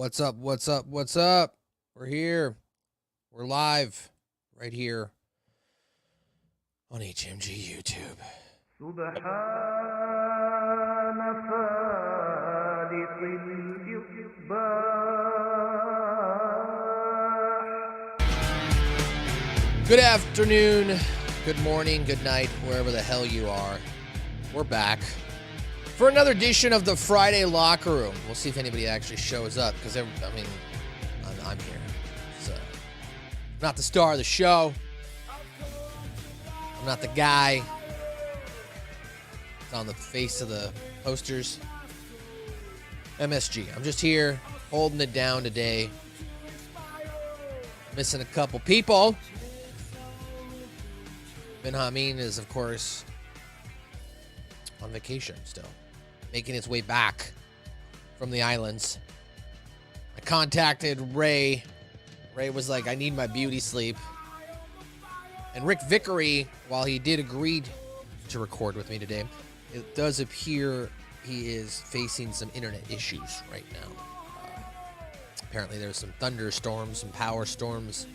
What's up? What's up? What's up? We're here. We're live right here on HMG YouTube. سبحان فالق الإصباح. Good afternoon, good morning, good night, wherever the hell you are. We're back for another edition of the Friday Locker Room. We'll see if anybody actually shows up because, I'm here. So, I'm not the star of the show. I'm not the guy. It's on the face of the posters. MSG. I'm just here holding it down today. Missing a couple people. Ben Hameen is, of course, on vacation still, making his way back from the islands. I contacted Ray. Ray was like, I need my beauty sleep. And Rick Vickery, while he did agree to record with me today, it does appear he is facing some internet issues right now. Apparently there's some thunderstorms, some power storms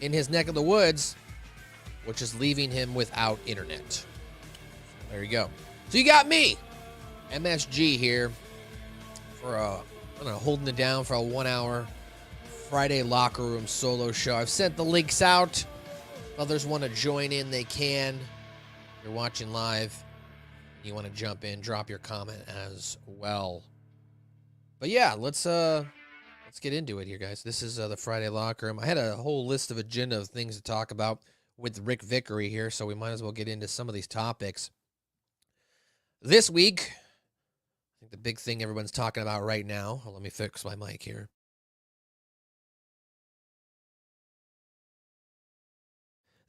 in his neck of the woods, which is leaving him without internet. There you go. So you got me, MSG here, for holding it down for a 1 hour Friday Locker Room solo show. I've sent the links out. If others want to join in, they can. If you're watching live, you want to jump in, drop your comment as well. But yeah, let's get into it here, guys. This is the Friday Locker Room. I had a whole list of agenda of things to talk about with Rick Vickery here, so we might as well get into some of these topics. This week, I think the big thing everyone's talking about right now, let me fix my mic here.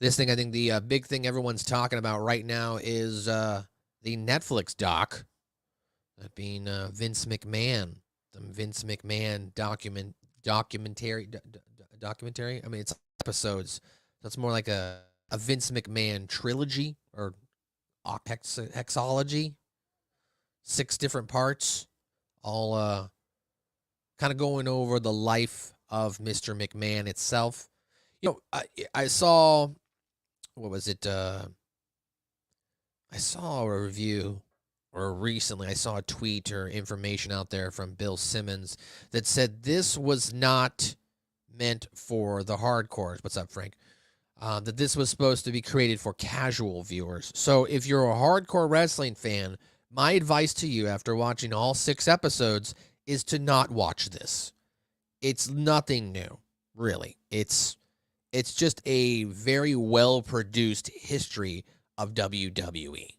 This thing, I think the big thing everyone's talking about right now is the Netflix doc, that being Vince McMahon, the Vince McMahon documentary. I mean, it's episodes. So it's more like a Vince McMahon trilogy or hexology. 6 different parts, all kind of going over the life of Mr. McMahon itself. You know, I saw, what was it? I saw a review, or recently I saw a tweet or information out there from Bill Simmons that said this was not meant for the hardcores. What's up, Frank? That this was supposed to be created for casual viewers. So if you're a hardcore wrestling fan, my advice to you after watching all 6 episodes is to not watch this. It's nothing new, really. It's just a very well-produced history of WWE.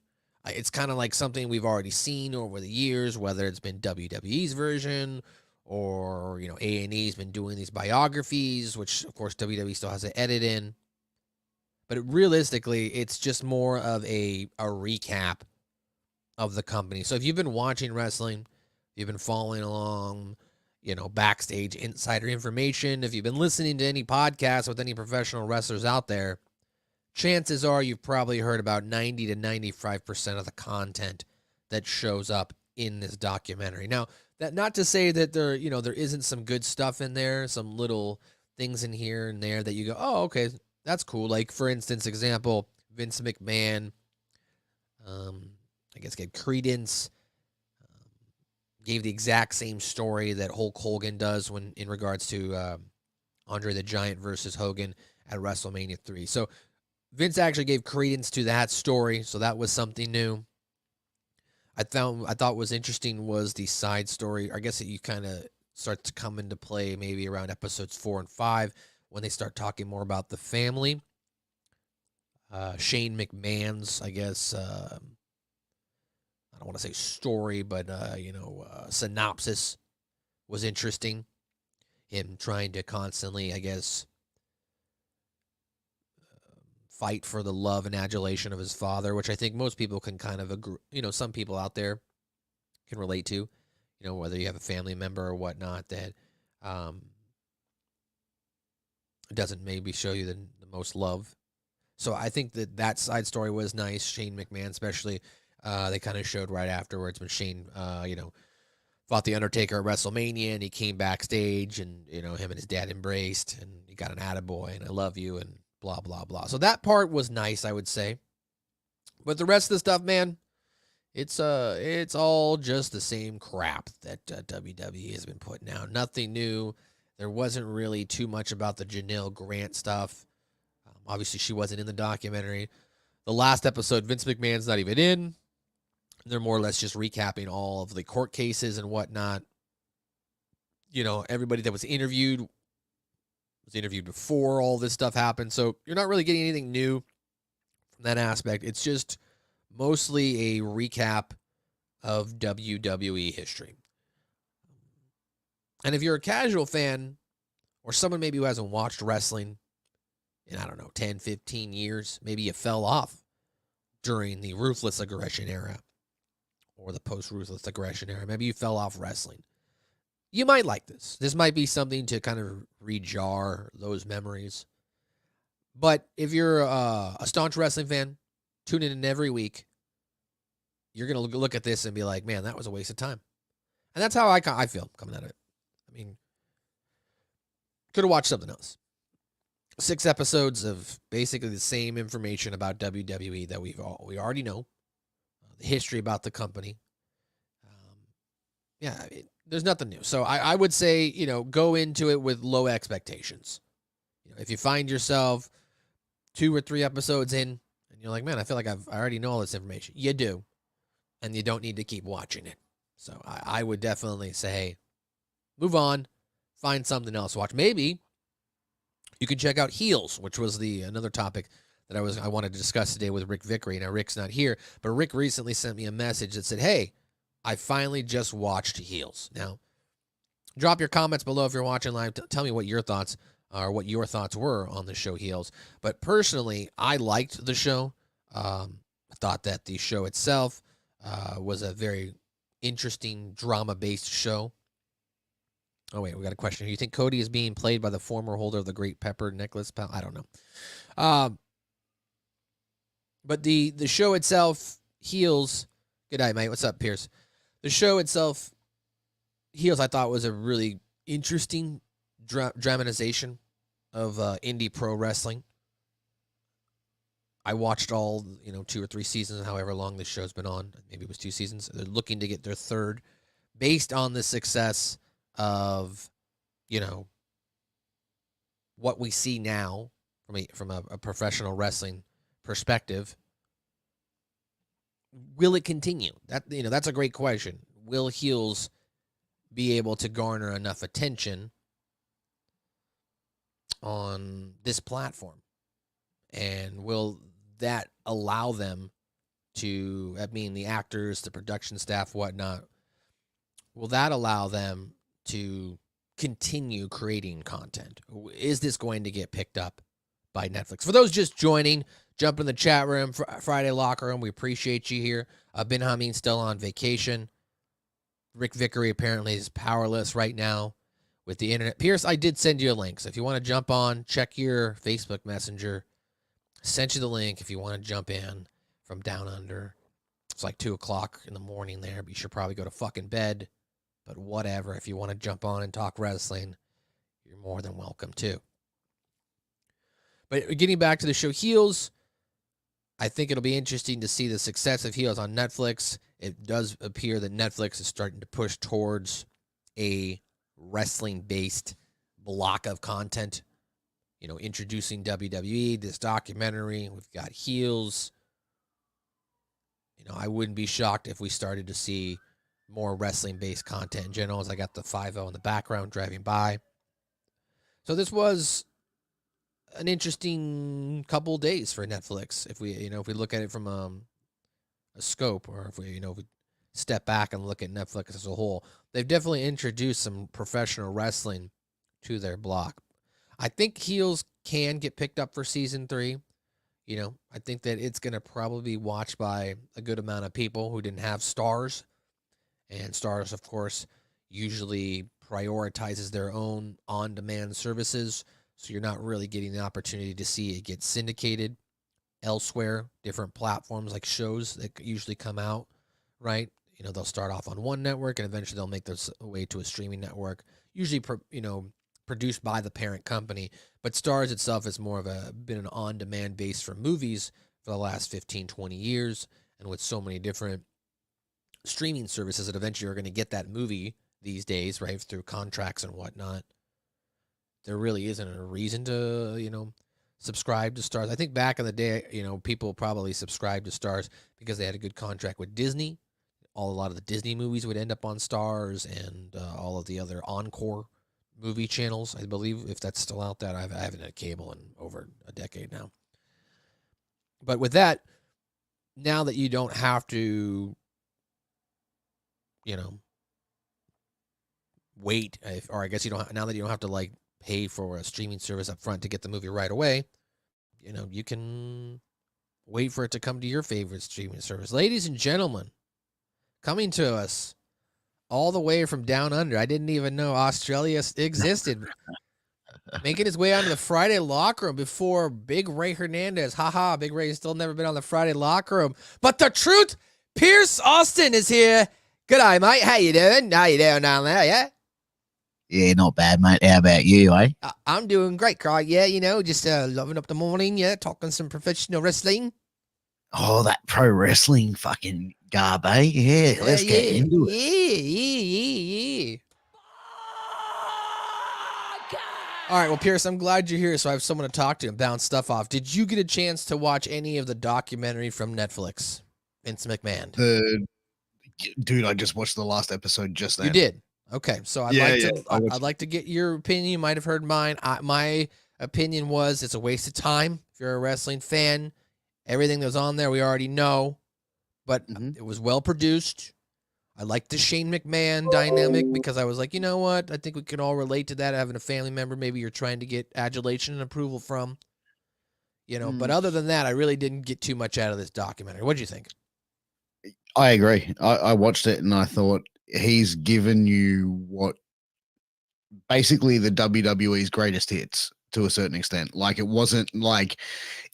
It's kind of like something we've already seen over the years, whether it's been WWE's version or, A&E's been doing these biographies, which, of course, WWE still has to edit in. But realistically, it's just more of a recap of the company. So if you've been watching wrestling, you've been following along, backstage insider information, if you've been listening to any podcasts with any professional wrestlers out there, chances are you've probably heard about 90 to 95% of the content that shows up in this documentary. Now, that not to say that there isn't some good stuff in there, some little things in here and there that you go, oh, okay, that's cool. Like, for instance, example, Vince McMahon, I guess gave credence, gave the exact same story that Hulk Hogan does when in regards to Andre the Giant versus Hogan at WrestleMania 3. So Vince actually gave credence to that story, so that was something new. I thought was interesting was the side story. I guess that you kind of start to come into play maybe around episodes 4 and 5 when they start talking more about the family. Shane McMahon's, I guess, I don't want to say story, but, synopsis was interesting. Him trying to constantly, I guess, fight for the love and adulation of his father, which I think most people can kind of agree, some people out there can relate to, whether you have a family member or whatnot that doesn't maybe show you the most love. So I think that side story was nice. Shane McMahon especially, they kind of showed right afterwards when Shane, fought the Undertaker at WrestleMania, and he came backstage, and him and his dad embraced, and he got an attaboy, and I love you, and blah blah blah. So that part was nice, I would say. But the rest of the stuff, man, it's all just the same crap that WWE has been putting out. Nothing new. There wasn't really too much about the Janelle Grant stuff. Obviously, she wasn't in the documentary. The last episode, Vince McMahon's not even in. They're more or less just recapping all of the court cases and whatnot. Everybody that was interviewed before all this stuff happened. So you're not really getting anything new from that aspect. It's just mostly a recap of WWE history. And if you're a casual fan or someone maybe who hasn't watched wrestling in, 10, 15 years, maybe you fell off during the Ruthless Aggression era or the post-Ruthless Aggression era. Maybe you fell off wrestling. You might like this. This might be something to kind of rejar those memories. But if you're a staunch wrestling fan, tune in every week, you're going to look at this and be like, man, that was a waste of time. And that's how I feel coming out of it. I mean, could have watched something else. 6 episodes of basically the same information about WWE that we already know. The history about the company. There's nothing new. So I would say, go into it with low expectations. If you find yourself 2 or 3 episodes in and you're like, man, I feel like I already know all this information. You do. And you don't need to keep watching it. So I would definitely say, hey, move on. Find something else to watch. Maybe you can check out Heels, which was another topic that I wanted to discuss today with Rick Vickery. Now, Rick's not here, but Rick recently sent me a message that said, hey, I finally just watched Heels. Now, drop your comments below if you're watching live. Tell me what your thoughts are, what your thoughts were on the show Heels. But personally, I liked the show. I thought that the show itself was a very interesting drama-based show. Oh, wait, we got a question here. You think Cody is being played by the former holder of the Great Pepper Necklace? I don't know. But the show itself, Heels. Good night, mate. What's up, Pierce? The show itself, Heels, I thought was a really interesting dramatization of indie pro wrestling. I watched all 2 or 3 seasons, however long this show's been on. Maybe it was 2 seasons. They're looking to get their 3rd, based on the success of what we see now from a professional wrestling perspective. Will it continue? That's a great question. Will Heels be able to garner enough attention on this platform? And will that allow them to, the actors, the production staff, whatnot, will that allow them to continue creating content? Is this going to get picked up by Netflix? For those just joining, jump in the chat room, Friday Locker Room. We appreciate you here. Ben Hameen's still on vacation. Rick Vickery apparently is powerless right now with the internet. Pierce, I did send you a link. So if you want to jump on, check your Facebook Messenger. Sent you the link if you want to jump in from down under. It's like 2 o'clock in the morning there, but you should probably go to fucking bed. But whatever, if you want to jump on and talk wrestling, you're more than welcome to. But getting back to the show Heels, I think it'll be interesting to see the success of Heels on Netflix. It does appear that Netflix is starting to push towards a wrestling-based block of content. Introducing WWE, this documentary. We've got Heels. I wouldn't be shocked if we started to see more wrestling-based content in general, as I got the 5-0 in the background driving by. So this was an interesting couple days for Netflix. If we look at it from a scope, or if we step back and look at Netflix as a whole, they've definitely introduced some professional wrestling to their block. I think Heels can get picked up for season 3. I think that it's going to probably be watched by a good amount of people who didn't have Stars. And Stars, of course, usually prioritizes their own on-demand services. So you're not really getting the opportunity to see it get syndicated elsewhere, different platforms like shows that usually come out, right? they'll start off on one network and eventually they'll make their way to a streaming network, usually produced by the parent company. But Stars itself is more of been an on-demand base for movies for the last 15, 20 years, and with so many different streaming services that eventually are going to get that movie these days, right, through contracts and whatnot. There really isn't a reason to, subscribe to Stars. I think back in the day, people probably subscribed to Stars because they had a good contract with Disney. A lot of the Disney movies would end up on Stars, and all of the other Encore movie channels, I believe, if that's still out there. I haven't had cable in over a decade now. But with that, now that you don't have to, wait, or I guess now that you don't have to like pay for a streaming service up front to get the movie right away, you can wait for it to come to your favorite streaming service. Ladies and gentlemen, coming to us all the way from down under. I didn't even know Australia existed. Making his way onto the Friday locker room before Big Ray Hernandez. Haha, Big Ray's still never been on the Friday locker room. But the truth, Pierce Austin is here. G'day, mate. How you doing? How you doing down there, yeah? Yeah, not bad, mate. How about you, eh? I'm doing great, Craig. Yeah, just loving up the morning, yeah, talking some professional wrestling. Oh, that pro wrestling fucking garb, eh? Yeah, let's get into it. Yeah. All right, well, Pierce, I'm glad you're here, so I have someone to talk to and bounce stuff off. Did you get a chance to watch any of the documentary from Netflix, Vince McMahon? Dude, I just watched the last episode just then. You did? Okay, so I'd like to get your opinion. You might have heard mine. My opinion was it's a waste of time if you're a wrestling fan. Everything that was on there we already know, but it was well produced. I liked the Shane McMahon dynamic because I was like, you know what? I think we can all relate to that, having a family member maybe you're trying to get adulation and approval from. But other than that, I really didn't get too much out of this documentary. What did you think? I agree. I watched it and I thought he's given you what basically the WWE's greatest hits to a certain extent. Like, it wasn't like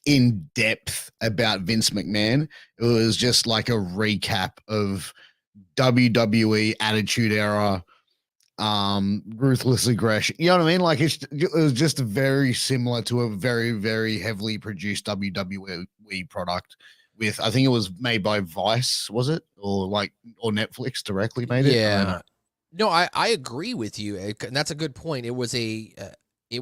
in depth about Vince McMahon. It was just like a recap of WWE Attitude Era, ruthless aggression. You know what I mean? Like, it was just very similar to a very, very heavily produced WWE product. With, I think it was made by Vice, was it, or Netflix directly made it? Yeah. No, I agree with you, and that's a good point. It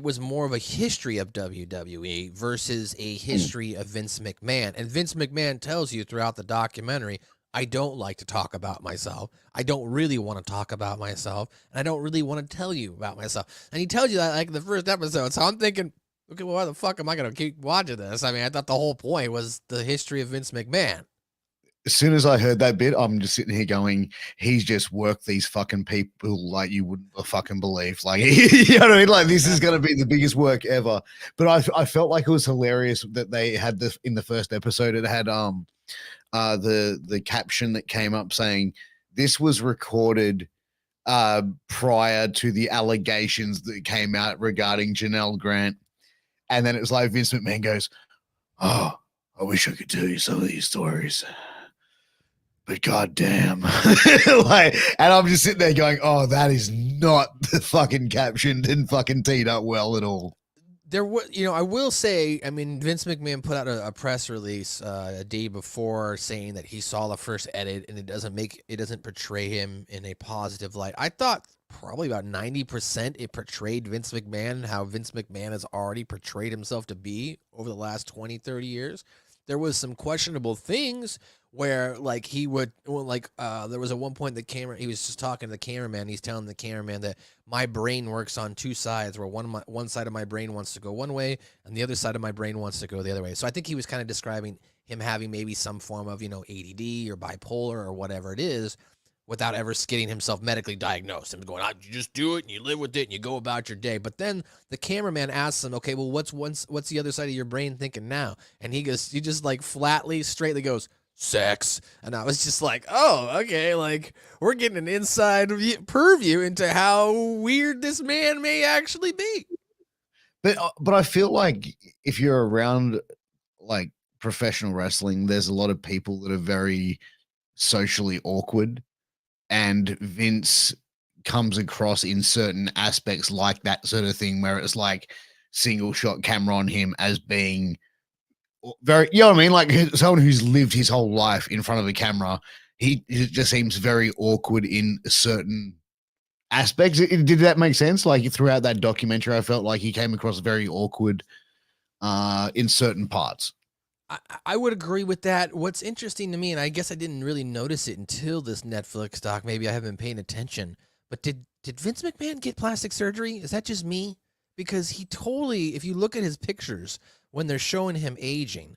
was more of a history of WWE versus a history of Vince McMahon. And Vince McMahon tells you throughout the documentary, I don't like to talk about myself. I don't really want to talk about myself. And I don't really want to tell you about myself. And he tells you that like the first episode. So I'm thinking, okay, well, why the fuck am I going to keep watching this? I mean, I thought the whole point was the history of Vince McMahon. As soon as I heard that bit, I'm just sitting here going, he's just worked these fucking people like you wouldn't fucking believe. Like, you know what I mean? Like, this is going to be the biggest work ever. But I felt like it was hilarious that they had this in the first episode. It had the caption that came up saying this was recorded prior to the allegations that came out regarding Janelle Grant. And then it was like Vince McMahon goes, oh, I wish I could tell you some of these stories. But goddamn, and I'm just sitting there going, "Oh, that is not the fucking caption. Didn't fucking teed up well at all." There was, I will say, I mean, Vince McMahon put out a press release a day before saying that he saw the first edit and it doesn't portray him in a positive light. I thought probably about 90% it portrayed Vince McMahon how Vince McMahon has already portrayed himself to be over the last 20, 30 years. There was some questionable things where like there was at one point he was just talking to the cameraman. He's telling the cameraman that my brain works on two sides, where one side of my brain wants to go one way and the other side of my brain wants to go the other way. So I think he was kind of describing him having maybe some form of, ADD or bipolar or whatever it is, without ever getting himself medically diagnosed. And going, you just do it and you live with it and you go about your day. But then the cameraman asks him, okay, well, what's the other side of your brain thinking now? And he just like straightly goes, sex. And I was just like, oh, okay, like we're getting an inside purview into how weird this man may actually be. But I feel like if you're around like professional wrestling, there's a lot of people that are very socially awkward. and Vince comes across in certain aspects like that sort of thing, where it's like single shot camera on him as being very, you know what I mean? Like someone who's lived his whole life in front of a camera, he just seems very awkward in certain aspects. Did that make sense? Like throughout that documentary, I felt like he came across very awkward in certain parts. I would agree with that. What's interesting to me, and I guess I didn't really notice it until this Netflix doc, maybe I haven't been paying attention, but did Vince McMahon get plastic surgery? Is that just me? Because he totally, if you look at his pictures when they're showing him aging,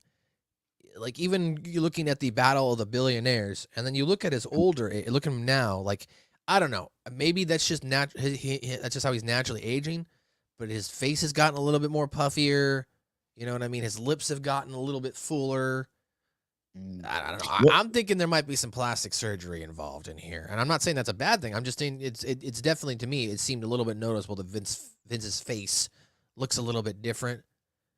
like even you looking at the Battle of the Billionaires, and then you look at his older, look at him now, like I don't know, maybe that's just that's just how he's naturally aging, but his face has gotten a little bit more puffier. You know what I mean? His lips have gotten a little bit fuller. I don't know. I'm thinking there might be some plastic surgery involved in here, and I'm not saying that's a bad thing. I'm just saying it's definitely, to me, it seemed a little bit noticeable that Vince's face looks a little bit different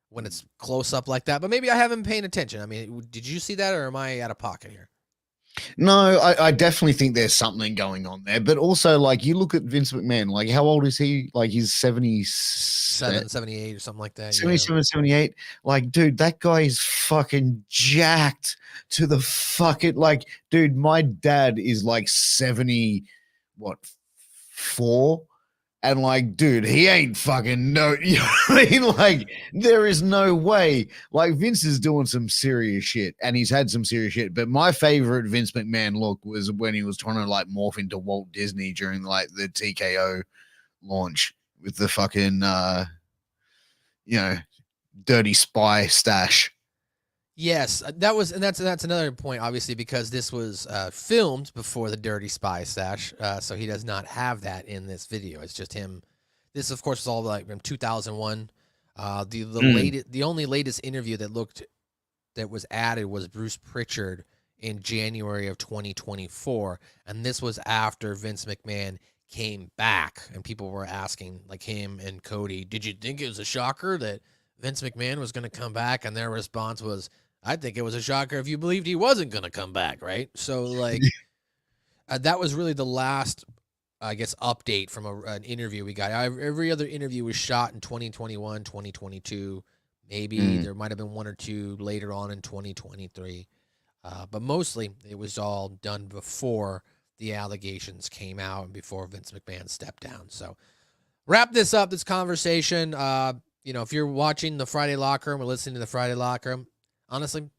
when it's close up like that. But maybe I haven't been paying attention. I mean, did you see that, or am I out of pocket here? No, I definitely think there's something going on there. But also, like, you look at Vince McMahon, like, how old is he? Like, he's 77, 78 or something like that. 77, 78. Like, dude, that guy is fucking jacked to the fucking, like, dude, my dad is like 70, what, 4? And like, dude, he ain't fucking no, you know what I mean? Like, there is no way. Like, Vince is doing some serious shit, and he's had some serious shit. But my favorite Vince McMahon look was when he was trying to like morph into Walt Disney during like the TKO launch with the fucking, dirty spy stash. Yes, that's another point, obviously, because this was filmed before the Dirty Spy stash, so he does not have that in this video. It's just him. This, of course, was all like from 2001. The only latest interview that was added was Bruce Pritchard in January of 2024, and this was after Vince McMahon came back, and people were asking, like him and Cody, did you think it was a shocker that Vince McMahon was going to come back? And their response was, I think it was a shocker if you believed he wasn't going to come back, right? So, like, that was really the last, I guess, update from an interview we got. Every other interview was shot in 2021, 2022. Maybe there might have been one or two later on in 2023. But mostly, it was all done before the allegations came out and before Vince McMahon stepped down. So, wrap this up, this conversation. If you're watching the Friday Locker Room or listening to the Friday Locker Room, honestly, I'm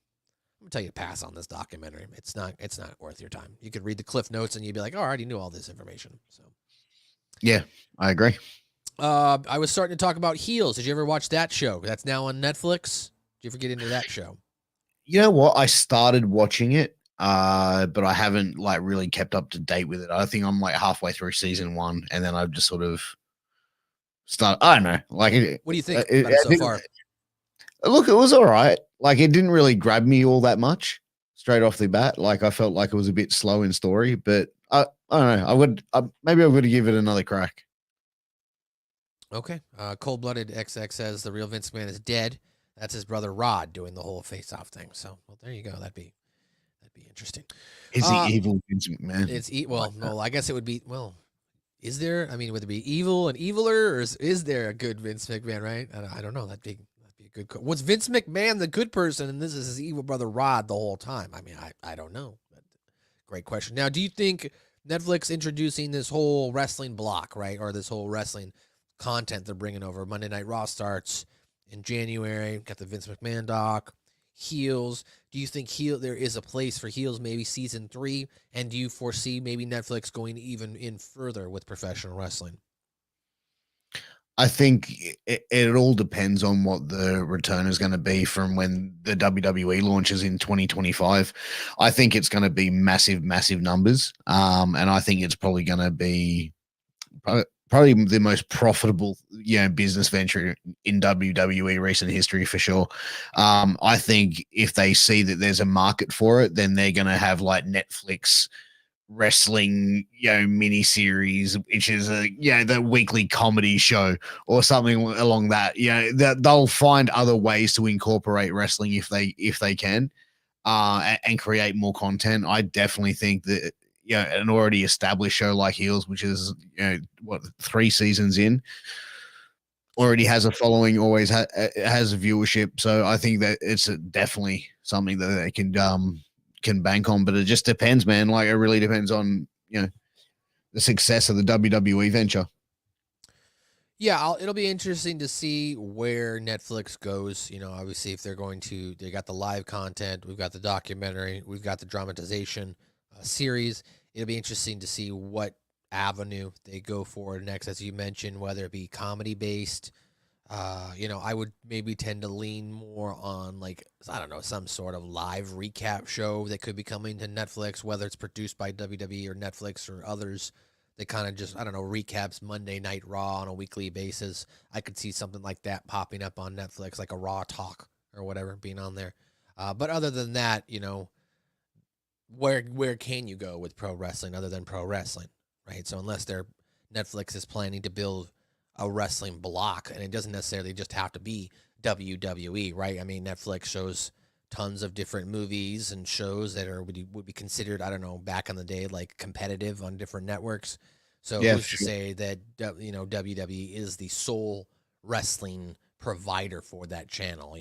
gonna tell you to pass on this documentary. It's not worth your time. You could read the cliff notes and you'd be like, oh, I already knew all this information. So, yeah, I agree. I was starting to talk about Heels. Did you ever watch that show? That's now on Netflix. Did you ever get into that show? You know what? I started watching it, but I haven't like really kept up to date with it. I think I'm like halfway through season 1, and then I've just sort of started. I don't know. Like, what do you think about it so far? Look, it was all right. Like, it didn't really grab me all that much straight off the bat. Like, I felt like it was a bit slow in story, but I don't know. Maybe I'm going to give it another crack. Okay. Cold Blooded XX says the real Vince McMahon is dead. That's his brother Rod doing the whole face-off thing. So, well, there you go. That'd be interesting. Is he evil Vince McMahon? It's well, I guess it would be. Well, is there? I mean, would it be evil and eviler, or is there a good Vince McMahon? Right? I don't know. That'd be a good. Was Vince McMahon the good person, and this is his evil brother Rod the whole time? I mean, I don't know. But great question. Now, do you think Netflix introducing this whole wrestling block, right, or this whole wrestling content they're bringing over? Monday Night Raw starts in January. Got the Vince McMahon doc. Heels. Do you think there is a place for Heels maybe season 3? And do you foresee maybe Netflix going even in further with professional wrestling? I think it all depends on what the return is going to be from when the WWE launches in 2025. I think it's going to be massive, massive numbers. And I think it's probably going to be probably the most profitable, business venture in WWE recent history for sure. I think if they see that there's a market for it, then they're going to have like Netflix wrestling, mini series, which is the weekly comedy show or something along that. They'll find other ways to incorporate wrestling if they can, and create more content. I definitely think that an already established show like Heels, which is 3 seasons in, already has a following, always has a viewership. So I think that it's definitely something that they can bank on. But it just depends, man. Like it really depends on the success of the WWE venture. Yeah, it'll be interesting to see where Netflix goes. Obviously, if they got the live content, we've got the documentary, we've got the dramatization series. It'll be interesting to see what avenue they go for next, as you mentioned, whether it be comedy based. I would maybe tend to lean more on I don't know, some sort of live recap show that could be coming to Netflix, whether it's produced by WWE or Netflix or others. They kind of just, I don't know, recaps Monday Night Raw on a weekly basis. I could see something like that popping up on Netflix, like a Raw Talk or whatever being on there. But other than that, where can you go with pro wrestling other than pro wrestling, right? So unless Netflix is planning to build a wrestling block, and it doesn't necessarily just have to be WWE, right? I mean, Netflix shows tons of different movies and shows that would be considered, I don't know, back in the day, like competitive on different networks. So Yeah, who's to say that WWE is the sole wrestling provider for that channel?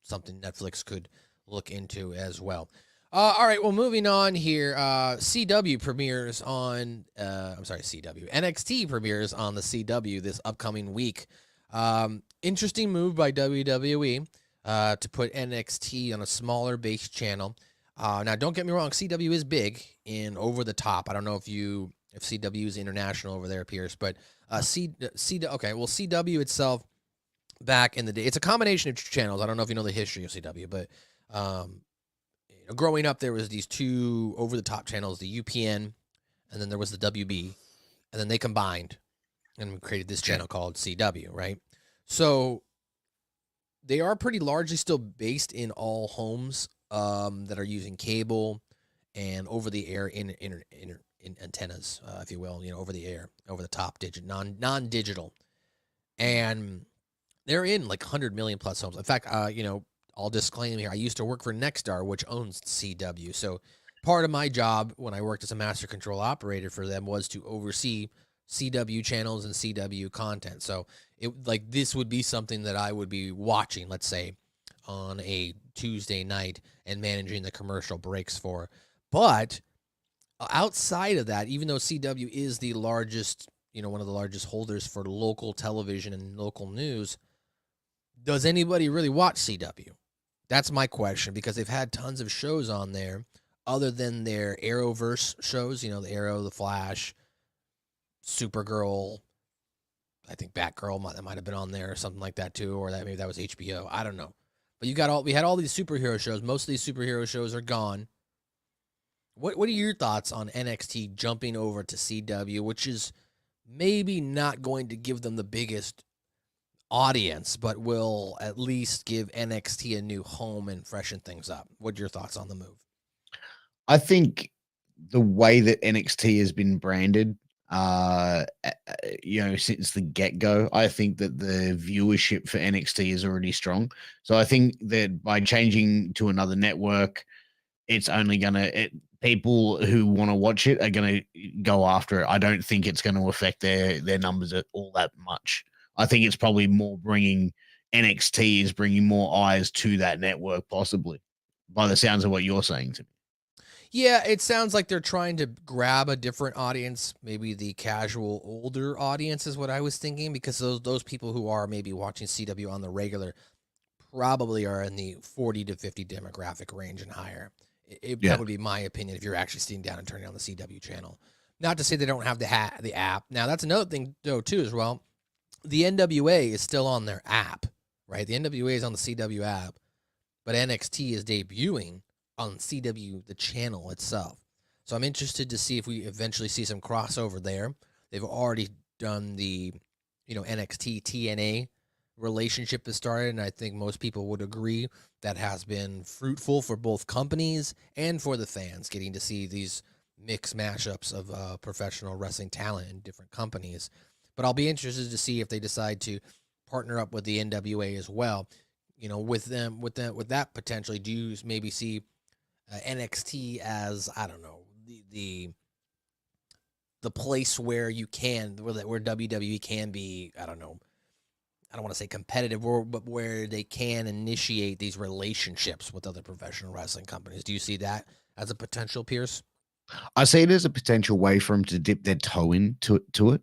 Something Netflix could look into as well. All right, well, moving on here. CW premieres on. I'm sorry, CW. NXT premieres on the CW this upcoming week. Interesting move by WWE to put NXT on a smaller base channel. Now, don't get me wrong, CW is big in over the top. I don't know if CW is international over there, Pierce, but CW itself back in the day, it's a combination of channels. I don't know if you know the history of CW, but growing up, there was these two over the top channels, the UPN, and then there was the WB, and then they combined and created this channel called CW, right? So they are pretty largely still based in all homes that are using cable and over the air in antennas, if you will, over the air, over the top non-digital. And they're in like 100 million plus homes. In fact, I'll disclaim here, I used to work for Nexstar, which owns CW. So part of my job when I worked as a master control operator for them was to oversee CW channels and CW content. So this would be something that I would be watching, let's say, on a Tuesday night and managing the commercial breaks for. But outside of that, even though CW is the largest, one of the largest holders for local television and local news, does anybody really watch CW? That's my question, because they've had tons of shows on there other than their Arrowverse shows, the Arrow, the Flash, Supergirl. I think Batgirl that might have been on there or something like that too, or maybe that was HBO. I don't know. But we had all these superhero shows. Most of these superhero shows are gone. What are your thoughts on NXT jumping over to CW, which is maybe not going to give them the biggest audience, but will at least give NXT a new home and freshen things up? What are your thoughts on the move? I think the way that NXT has been branded, since the get-go, I think that the viewership for NXT is already strong. So I think that by changing to another network, it's only people who want to watch it are gonna go after it. I don't think it's going to affect their numbers at all that much. I think it's probably more bringing more eyes to that network, possibly, by the sounds of what you're saying to me. Yeah, it sounds like they're trying to grab a different audience, maybe the casual older audience is what I was thinking, because those people who are maybe watching CW on the regular probably are in the 40 to 50 demographic range and higher. That would be my opinion if you're actually sitting down and turning on the CW channel. Not to say they don't have the app. Now, that's another thing, though, too, as well. The NWA is still on their app, right? The NWA is on the CW app, but NXT is debuting on CW, the channel itself. So I'm interested to see if we eventually see some crossover there. They've already done the, NXT TNA relationship that started, and I think most people would agree that has been fruitful for both companies and for the fans, getting to see these mixed mashups of professional wrestling talent in different companies. But I'll be interested to see if they decide to partner up with the NWA as well. With that potentially, do you maybe see NXT as, I don't know, the the place where you can, where WWE can be, I don't know, I don't want to say competitive, but where they can initiate these relationships with other professional wrestling companies. Do you see that as a potential, Pierce? I see it as a potential way for them to dip their toe into it.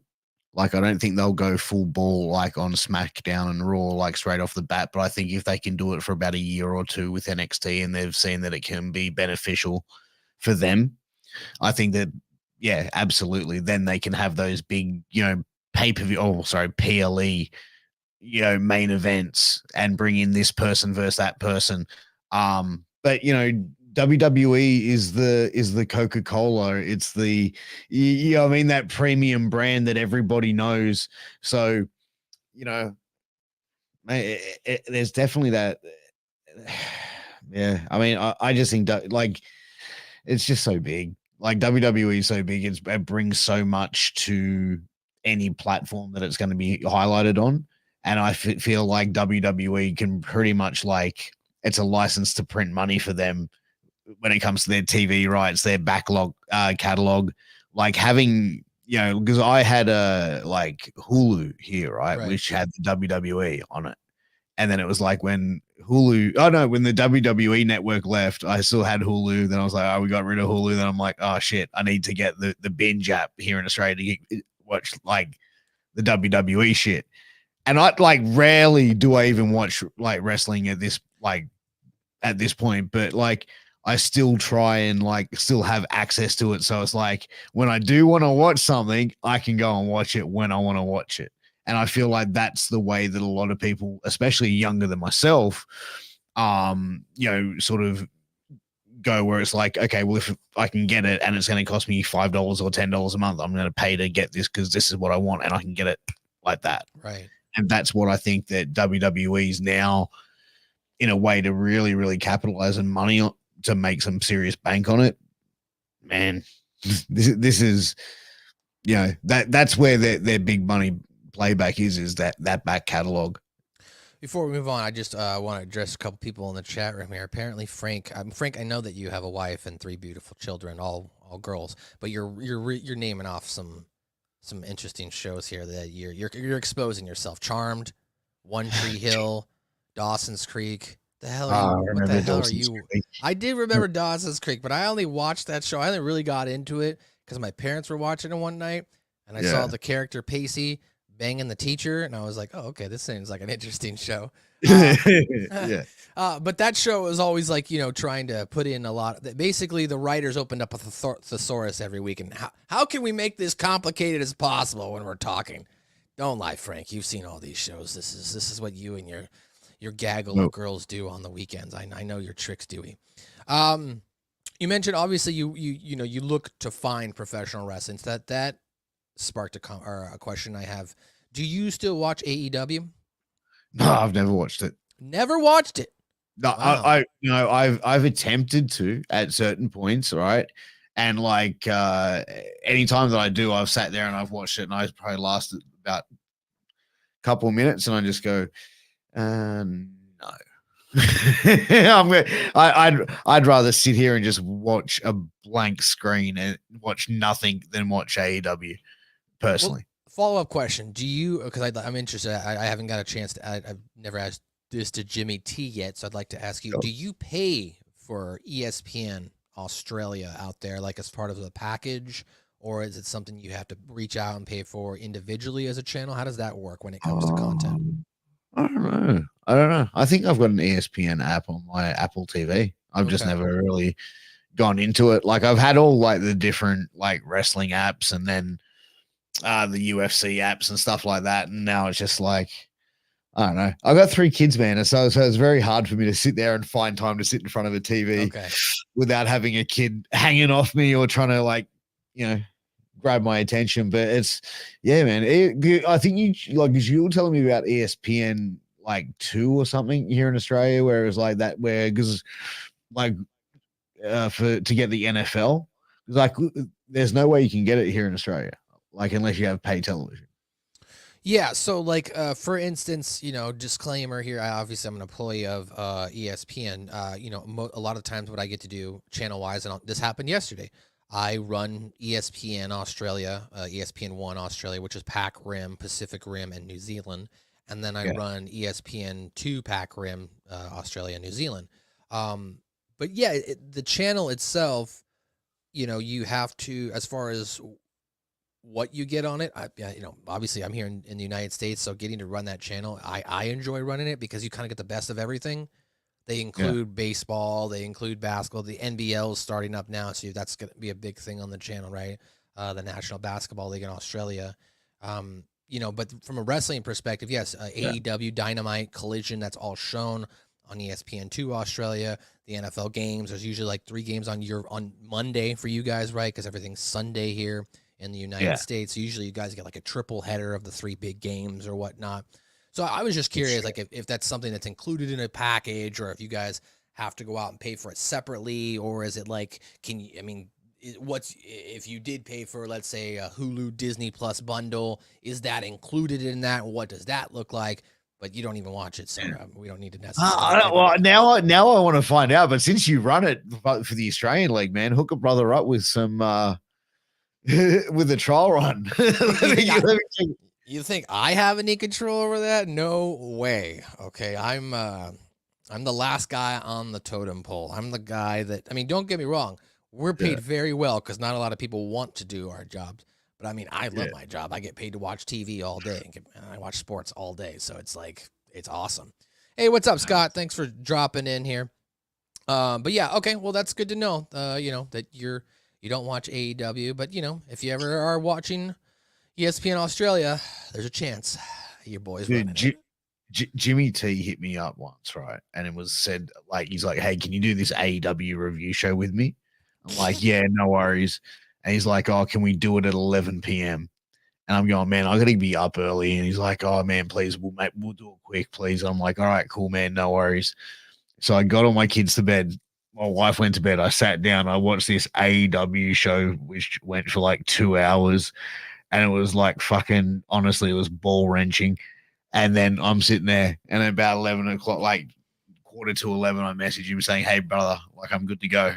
Like, I don't think they'll go full ball like on SmackDown and Raw, like straight off the bat. But I think if they can do it for about a year or two with NXT and they've seen that it can be beneficial for them, I think that, yeah, absolutely. Then they can have those big, pay-per-view, PLE, main events and bring in this person versus that person. But WWE is the Coca-Cola. It's the, that premium brand that everybody knows. So, there's definitely that. Yeah. I mean, I just think that, like, it's just so big. Like, WWE is so big. It brings so much to any platform that it's going to be highlighted on. And I feel like WWE can pretty much, like, it's a license to print money for them when it comes to their TV rights, their backlog catalog. Like, having, because I had like Hulu here, right, which had the WWE on it. And then it was like when when the WWE network left, I still had Hulu. Then I was like, oh, we got rid of Hulu. Then I'm like, oh shit, I need to get the binge app here in Australia to watch like the WWE shit. And I like rarely do I even watch like wrestling at this point, but like I still try and like still have access to it. So it's like when I do want to watch something, I can go and watch it when I want to watch it. And I feel like that's the way that a lot of people, especially younger than myself, sort of go, where it's like, okay, well, if I can get it and it's going to cost me $5 or $10 a month, I'm going to pay to get this because this is what I want and I can get it like that. Right. And that's what I think that WWE is now in a way to really, really capitalize on money to make some serious bank on it. Man, this is, that's where their big money playback is that back catalog. Before we move on, I just want to address a couple people in the chat room here. Apparently, Frank, I know that you have a wife and 3 beautiful children, all girls, but you're naming off some interesting shows here that you're exposing yourself. Charmed, One Tree Hill, Dawson's Creek. The hell are you? What the hell are you? I did remember Dawson's Creek, but I only watched that show. I only really got into it because my parents were watching it one night, and I saw the character Pacey banging the teacher, and I was like, oh, okay, this seems like an interesting show. But that show was always like, trying to put in a lot. Basically, the writers opened up a thesaurus every week, and how can we make this complicated as possible when we're talking? Don't lie, Frank. You've seen all these shows. This is what you and your gaggle of girls do on the weekends. I know your tricks, Dewey. You mentioned obviously you look to find professional wrestling. That sparked a question I have. Do you still watch AEW? No, I've never watched it. Never watched it. No, wow. I've attempted to at certain points, right? And like anytime that I do, I've sat there and I've watched it, and I probably lasted about a couple of minutes, and I just go, no. I'd rather sit here and just watch a blank screen and watch nothing than watch AEW personally. Follow-up question. Do you, because I'm interested, I haven't got a chance to, I've never asked this to Jimmy T yet, so I'd like to ask you, do you pay for ESPN Australia out there, like as part of the package, or is it something you have to reach out and pay for individually as a channel? How does that work when it comes to content? I don't know. I think I've got an ESPN app on my Apple TV. I've just never really gone into it. Like I've had all like the different like wrestling apps and then the UFC apps and stuff like that. And now it's just like, I don't know. I've got 3 kids, man. So it's very hard for me to sit there and find time to sit in front of a TV without having a kid hanging off me or trying to like, grab my attention. But it's, yeah, man. I think you were telling me about ESPN like 2 or something here in Australia, where it was like that, because like to get the NFL, like there's no way you can get it here in Australia, like unless you have pay television. Yeah, so like for instance, disclaimer here, obviously I'm an employee of ESPN. A lot of times what I get to do channel wise, and this happened yesterday. I run ESPN Australia, ESPN1 Australia, which is Pac Rim, Pacific Rim, and New Zealand. And then I Yeah. run ESPN2 Pac Rim, Australia and New Zealand. But yeah, the channel itself, you have to, as far as what you get on it, obviously I'm here in the United States, so getting to run that channel, I enjoy running it because you kind of get the best of everything. They include baseball, they include basketball. The NBL is starting up now, so that's going to be a big thing on the channel, right? The National Basketball League in Australia. But from a wrestling perspective, yes, AEW, Dynamite, Collision, that's all shown on ESPN2 Australia. The NFL games, there's usually like 3 games on Monday for you guys, right? Because everything's Sunday here in the United States. Usually you guys get like a triple header of the 3 big games or whatnot. So I was just curious, like if that's something that's included in a package, or if you guys have to go out and pay for it separately, or is it like, what's if you did pay for, let's say, a Hulu Disney Plus bundle, is that included in that? What does that look like? But you don't even watch it, so we don't need to necessarily. Well, now I want to find out. But since you run it for the Australian League, man, hook a brother up with some with a trial run. You think I have any control over that? No way. Okay, I'm the last guy on the totem pole. I'm the guy that, don't get me wrong, we're paid very well because not a lot of people want to do our jobs. But I love my job. I get paid to watch TV all day, and I watch sports all day. So it's like, it's awesome. Hey, what's up, Scott? Thanks for dropping in here. But yeah, okay. Well, that's good to know. That you don't watch AEW, but if you ever are watching ESPN Australia, there's a chance your boys running it. Jimmy T hit me up once, right? And it was said, like, he's like, hey, can you do this AEW review show with me? I'm like, yeah, no worries. And he's like, oh, can we do it at 11 p.m.? And I'm going, man, I got to be up early. And he's like, oh, man, please, we'll do it quick, please. And I'm like, all right, cool, man, no worries. So I got all my kids to bed. My wife went to bed. I sat down. I watched this AEW show, which went for like 2 hours. And it was like fucking, honestly, it was ball wrenching. And then I'm sitting there, and at about 11 o'clock, like 11:15, I message him saying, hey, brother, like, I'm good to go.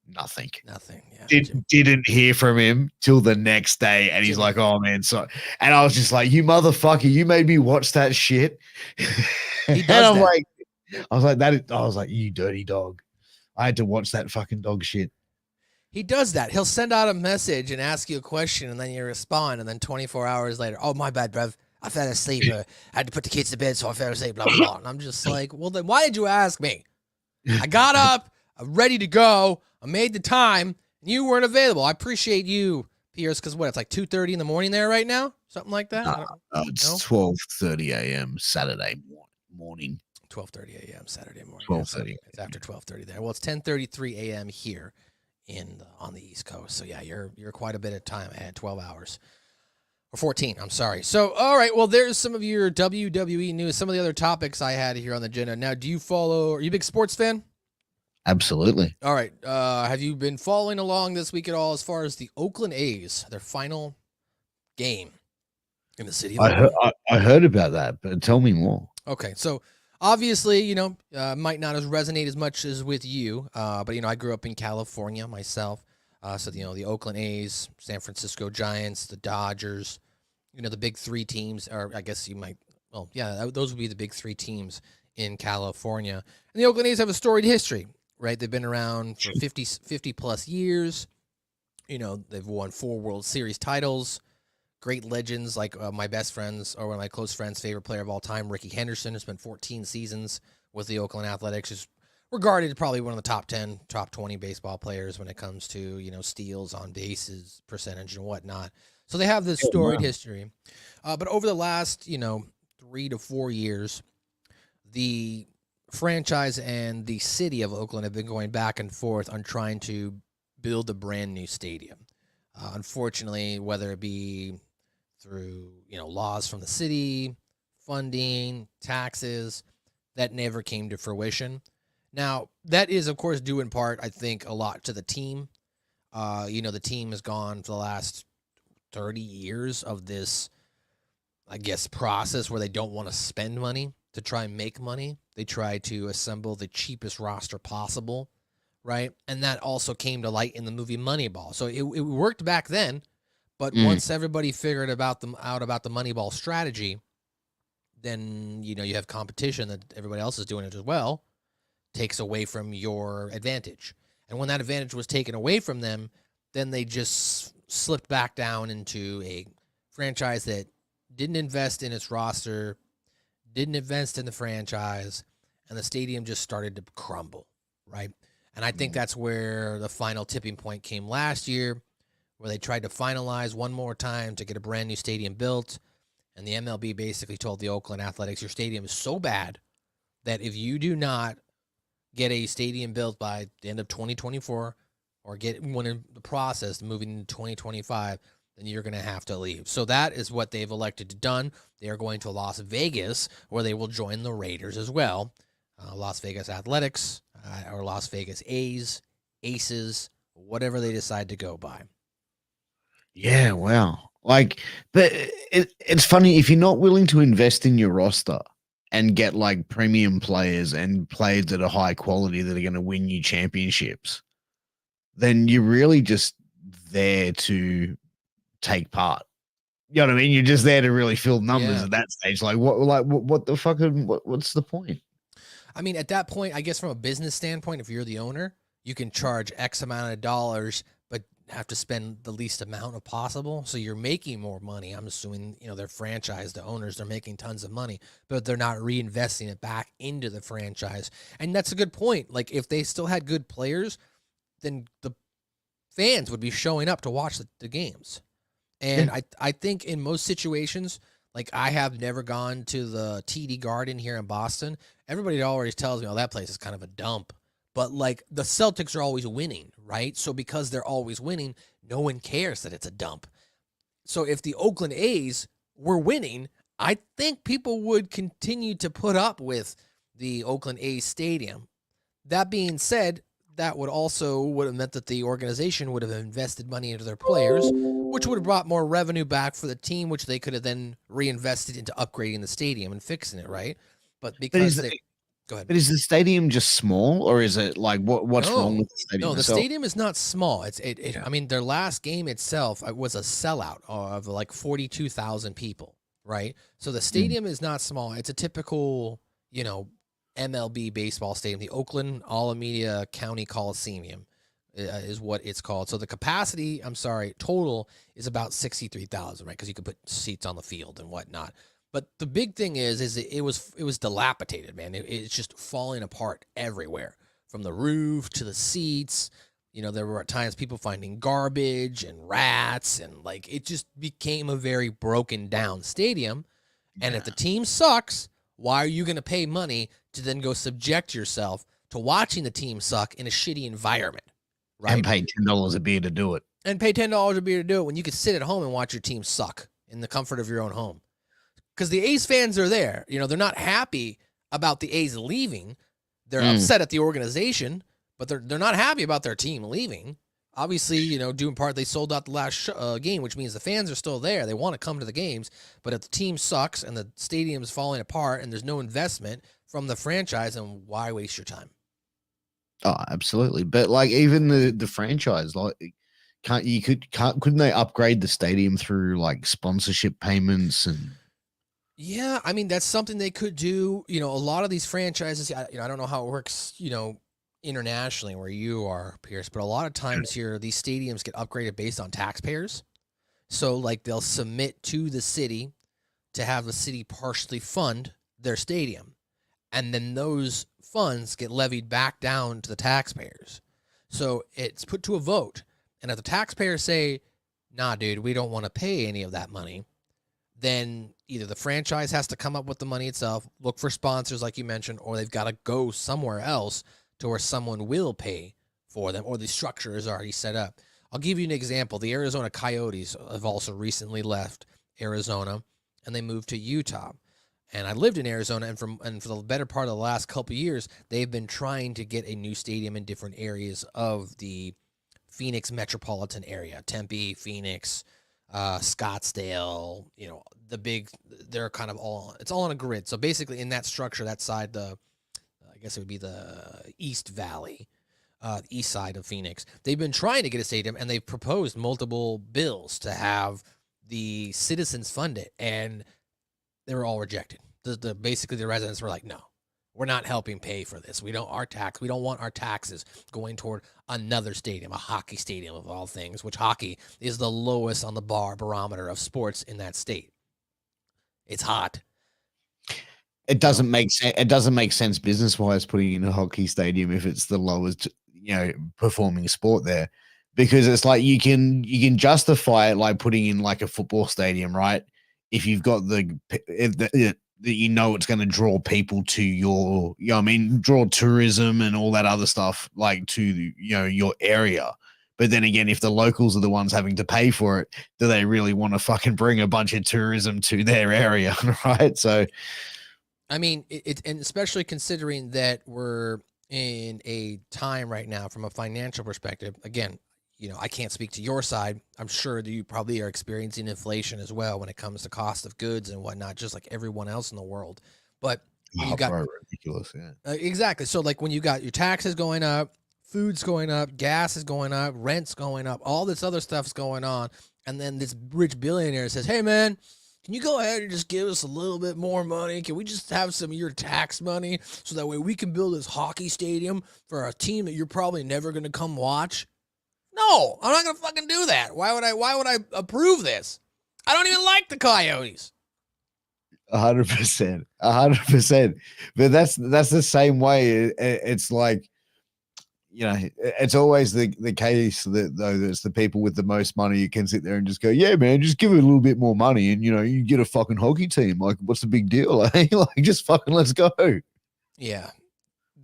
Nothing. Yeah. Didn't hear from him till the next day. And he's like, oh, man. So, and I was just like, you motherfucker, you made me watch that shit. He does that. I was like, you dirty dog. I had to watch that fucking dog shit. He does that. He'll send out a message and ask you a question, and then you respond, and then 24 hours later, oh, my bad, bruv. I fell asleep. I had to put the kids to bed, so I fell asleep, blah, blah, blah. And I'm just like, well, then why did you ask me? I got up, I'm ready to go, I made the time, and you weren't available. I appreciate you, Pierce, because what, it's like 2:30 in the morning there right now? Something like that? It's 12:30 a.m. Saturday morning. 12:30 a.m. Saturday morning. 12:30. It's after 12:30 there. Well, it's 10:33 a.m. here on the East Coast. So yeah, you're quite a bit of time ahead, 12 hours. Or 14, I'm sorry. So, all right, well, there's some of your WWE news, some of the other topics I had here on the agenda. Now, are you a big sports fan? Absolutely. All right. Have you been following along this week at all as far as the Oakland A's, their final game in the city of Oakland? I heard about that, but tell me more. Okay, so obviously, might not resonate as much as with you, but, I grew up in California myself. So, the Oakland A's, San Francisco Giants, the Dodgers, the big 3 teams, or I guess those would be the big 3 teams in California. And the Oakland A's have a storied history, right? They've been around for 50 plus years. They've won 4 World Series titles. Great legends like my best friends, or one of my close friends' favorite player of all time, Ricky Henderson, has spent 14 seasons with the Oakland Athletics. Is regarded probably one of the top 10, top 20 baseball players when it comes to, steals, on bases, percentage, and whatnot. So they have this storied history. But over the last, 3 to 4 years, the franchise and the city of Oakland have been going back and forth on trying to build a brand new stadium. Unfortunately, whether it be through, laws from the city, funding, taxes, that never came to fruition. Now, that is, of course, due in part, I think, a lot to the team. The team has gone for the last 30 years of this, I guess, process where they don't want to spend money to try and make money. They try to assemble the cheapest roster possible, right? And that also came to light in the movie Moneyball. So it worked back then, but Mm. once everybody figured out about the Moneyball strategy, then you have competition that everybody else is doing it as well, takes away from your advantage. And when that advantage was taken away from them, then they just slipped back down into a franchise that didn't invest in its roster, didn't invest in the franchise, and the stadium just started to crumble, right? And I think that's where the final tipping point came last year, where they tried to finalize one more time to get a brand new stadium built. And the MLB basically told the Oakland Athletics, your stadium is so bad that if you do not get a stadium built by the end of 2024 or get one in the process moving into 2025, then you're going to have to leave. So that is what they've elected to done. They are going to Las Vegas, where they will join the Raiders as well. Las Vegas Athletics or Las Vegas Aces, whatever they decide to go by. Yeah, wow. Like, but it's funny if you're not willing to invest in your roster and get like premium players and players that are high quality that are going to win you championships, then you're really just there to take part. You know what I mean? You're just there to really fill numbers at that stage. Like what the fuck? What's the point? I mean, at that point, I guess from a business standpoint, if you're the owner, you can charge X amount of dollars, but have to spend the least amount of possible. So you're making more money. I'm assuming, their franchise, the owners, they're making tons of money, but they're not reinvesting it back into the franchise. And that's a good point. Like if they still had good players, then the fans would be showing up to watch the games. And I think in most situations, like I have never gone to the TD Garden here in Boston. Everybody always tells me, oh, that place is kind of a dump. But like the Celtics are always winning, right? So because they're always winning, no one cares that it's a dump. So if the Oakland A's were winning, I think people would continue to put up with the Oakland A's stadium. That being said, that would have meant that the organization would have invested money into their players, which would have brought more revenue back for the team, which they could have then reinvested into upgrading the stadium and fixing it, right? But because go ahead. But is the stadium just small, or is it like what's wrong with the stadium? No, the stadium is not small. I mean, their last game itself was a sellout of like 42,000 people, right? So the stadium is not small. It's a typical, MLB baseball stadium. The Oakland Alameda County Coliseum is what it's called. So the capacity, total is about 63,000, right? Because you could put seats on the field and whatnot. But the big thing is it was dilapidated, man. It's just falling apart everywhere, from the roof to the seats. There were at times people finding garbage and rats, and like it just became a very broken down stadium. And if the team sucks, why are you going to pay money to then go subject yourself to watching the team suck in a shitty environment, right? And pay $10 a beer to do it. And pay $10 a beer to do it when you could sit at home and watch your team suck in the comfort of your own home. Because the A's fans are there. They're not happy about the A's leaving. They're upset at the organization, but they're not happy about their team leaving. Obviously, due in part, they sold out the last game, which means the fans are still there. They want to come to the games, but if the team sucks and the stadium's falling apart and there's no investment from the franchise, then why waste your time? Oh, absolutely. But like even the franchise, like couldn't they upgrade the stadium through like sponsorship payments and? Yeah, I mean that's something they could do. A lot of these franchises, I don't know how it works, internationally where you are, Pierce, but a lot of times here these stadiums get upgraded based on taxpayers. So like they'll submit to the city to have the city partially fund their stadium, and then those funds get levied back down to the taxpayers. So it's put to a vote, and if the taxpayers say, "Nah, dude, we don't want to pay any of that money," then either the franchise has to come up with the money itself, look for sponsors like you mentioned, or they've got to go somewhere else to where someone will pay for them, or the structure is already set up. I'll give you an example. The Arizona Coyotes have also recently left Arizona, and they moved to Utah. And I lived in Arizona, and for the better part of the last couple of years, they've been trying to get a new stadium in different areas of the Phoenix metropolitan area, Tempe, Phoenix, Scottsdale, they're kind of it's all on a grid. So basically in that structure, that side, I guess it would be the East Valley. east side of Phoenix. They've been trying to get a stadium, and they've proposed multiple bills to have the citizens fund it, and they were all rejected. Basically the residents were like, no, we're not helping pay for this. We don't want our taxes going toward another stadium, a hockey stadium of all things, which hockey is the lowest on the barometer of sports in that state. It's hot. It doesn't make sense. It doesn't make sense business wise putting in a hockey stadium if it's the lowest, performing sport there, because it's like you can justify it like putting in like a football stadium, right? If you've got that it's going to draw people to your, draw tourism and all that other stuff like to your area. But then again, if the locals are the ones having to pay for it, do they really want to fucking bring a bunch of tourism to their area, right? So. I mean, and especially considering that we're in a time right now from a financial perspective. Again, I can't speak to your side. I'm sure that you probably are experiencing inflation as well when it comes to cost of goods and whatnot, just like everyone else in the world. But you got ridiculous, yeah. Exactly. So like when you got your taxes going up, food's going up, gas is going up, rent's going up, all this other stuff's going on, and then this rich billionaire says, "Hey, man, can you go ahead and just give us a little bit more money? Can we just have some of your tax money so that way we can build this hockey stadium for a team that you're probably never going to come watch?" No, I'm not going to fucking do that. Why would I approve this? I don't even like the Coyotes. 100%. 100%. But that's the same way. It's like, it's always the case that it's the people with the most money you can sit there and just go, yeah, man, just give it a little bit more money and, you get a fucking hockey team. Like, what's the big deal? Like, just fucking let's go. Yeah.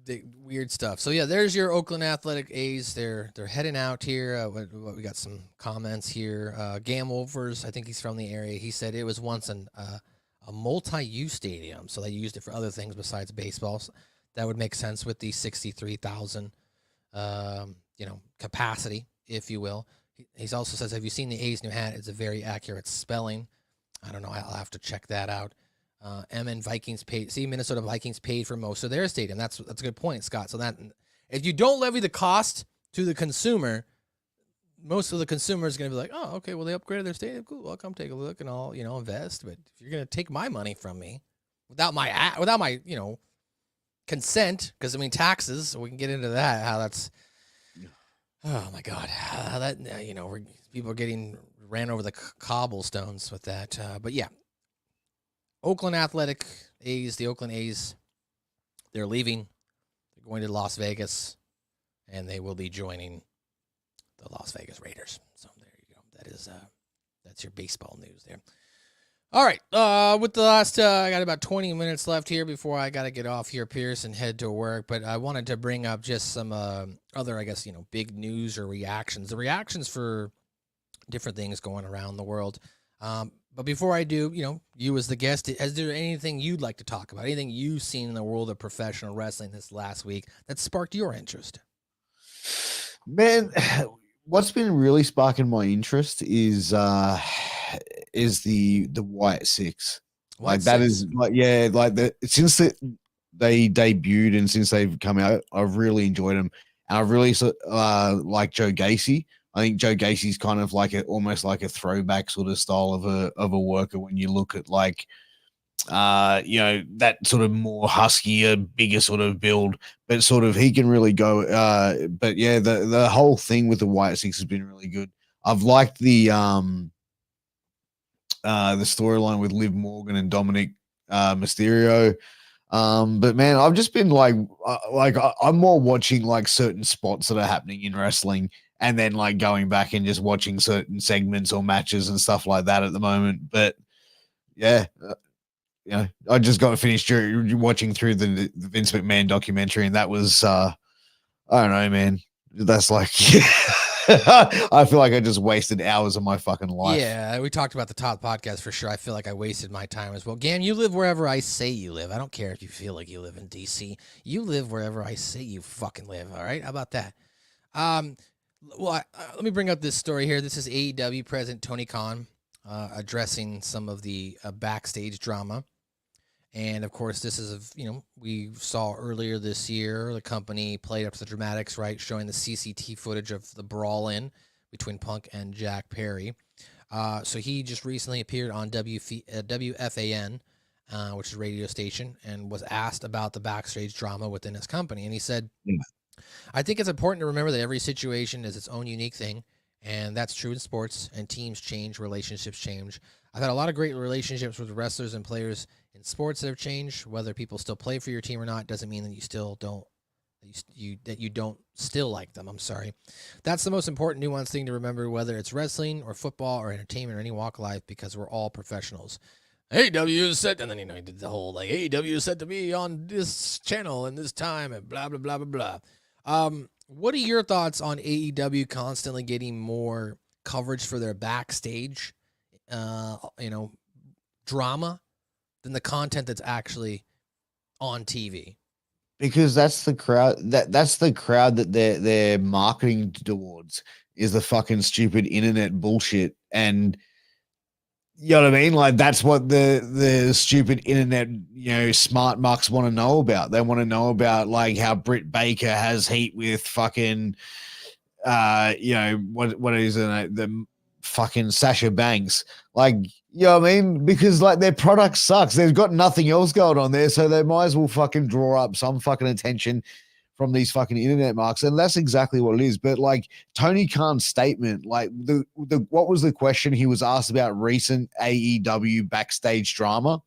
The weird stuff. So, yeah, there's your Oakland Athletic A's. They're heading out here. We got some comments here. Gam Wolfers, I think he's from the area. He said it was once a multi-use stadium, so they used it for other things besides baseball. So that would make sense with the 63,000 capacity, if you will. He also says, have you seen the A's new hat? It's a very accurate spelling. I don't know. I'll have to check that out. MN Vikings paid. See, Minnesota Vikings paid for most of their stadium. That's a good point, Scott. So that if you don't levy the cost to the consumer, most of the consumer is going to be like, oh, okay, well, they upgraded their stadium. Cool. I'll come take a look and I'll, invest. But if you're going to take my money from me without my consent, because taxes, we can get into that, how that's, oh my God, how that, people are getting ran over the cobblestones with that. But yeah, Oakland Athletic A's, the Oakland A's, they're leaving. They're going to Las Vegas, and they will be joining the Las Vegas Raiders. So there you go. That's your baseball news there. All right. With the last, I got about 20 minutes left here before I got to get off here, Pierce, and head to work. But I wanted to bring up just some other, I guess, big news or reactions. The reactions for different things going around the world. But before I do, you as the guest, is there anything you'd like to talk about? Anything you've seen in the world of professional wrestling this last week that sparked your interest? Man, what's been really sparking my interest is the White Six. That is since they debuted and since they've come out, I've really enjoyed them. And I've really like Joe Gacy. I think Joe Gacy's kind of almost like a throwback sort of style of a worker when you look at that sort of more huskier, bigger sort of build, but sort of he can really go. But yeah, the whole thing with the White Six has been really good. I've liked the storyline with Liv Morgan and Dominic Mysterio. But man, I've just been I'm more watching certain spots that are happening in wrestling and then going back and just watching certain segments or matches and stuff like that at the moment. But yeah, I just got finished watching through the Vince McMahon documentary, and that was, I don't know, man. That's I feel like I just wasted hours of my fucking life. Yeah, we talked about the top podcast for sure. I feel like I wasted my time as well. Gam, you live wherever I say you live. I don't care if you feel like you live in DC. You live wherever I say you fucking live. All right, how about that? Let me bring up this story here. This is AEW President Tony Khan addressing some of the backstage drama. And of course, this is, we saw earlier this year, the company played up to the dramatics, right? Showing the CCT footage of the brawl in between Punk and Jack Perry. So he just recently appeared on WFAN, which is a radio station, and was asked about the backstage drama within his company. And he said, I think it's important to remember that every situation is its own unique thing. And that's true in sports, and teams change, relationships change. I've had a lot of great relationships with wrestlers and players in sports that have changed. Whether people still play for your team or not doesn't mean that you still don't that you don't still like them. I'm sorry. That's the most important nuanced thing to remember, whether it's wrestling or football or entertainment or any walk of life, because we're all professionals. AEW said, and then he did the whole like AEW said to be on this channel and this time and blah blah blah blah blah. What are your thoughts on AEW constantly getting more coverage for their backstage, drama than the content that's actually on TV? Because that's the crowd that's the crowd that they're marketing towards, is the fucking stupid internet bullshit. And you know what I mean? Like, that's what the stupid internet, smart mucks want to know about. They want to know about like how Britt Baker has heat with fucking what is it, the fucking Sasha Banks. Like, you know what I mean? Because like their product sucks. They've got nothing else going on there, so they might as well fucking draw up some fucking attention from these fucking internet marks. And that's exactly what it is. But like Tony Khan's statement, like the what was the question he was asked about recent AEW backstage drama?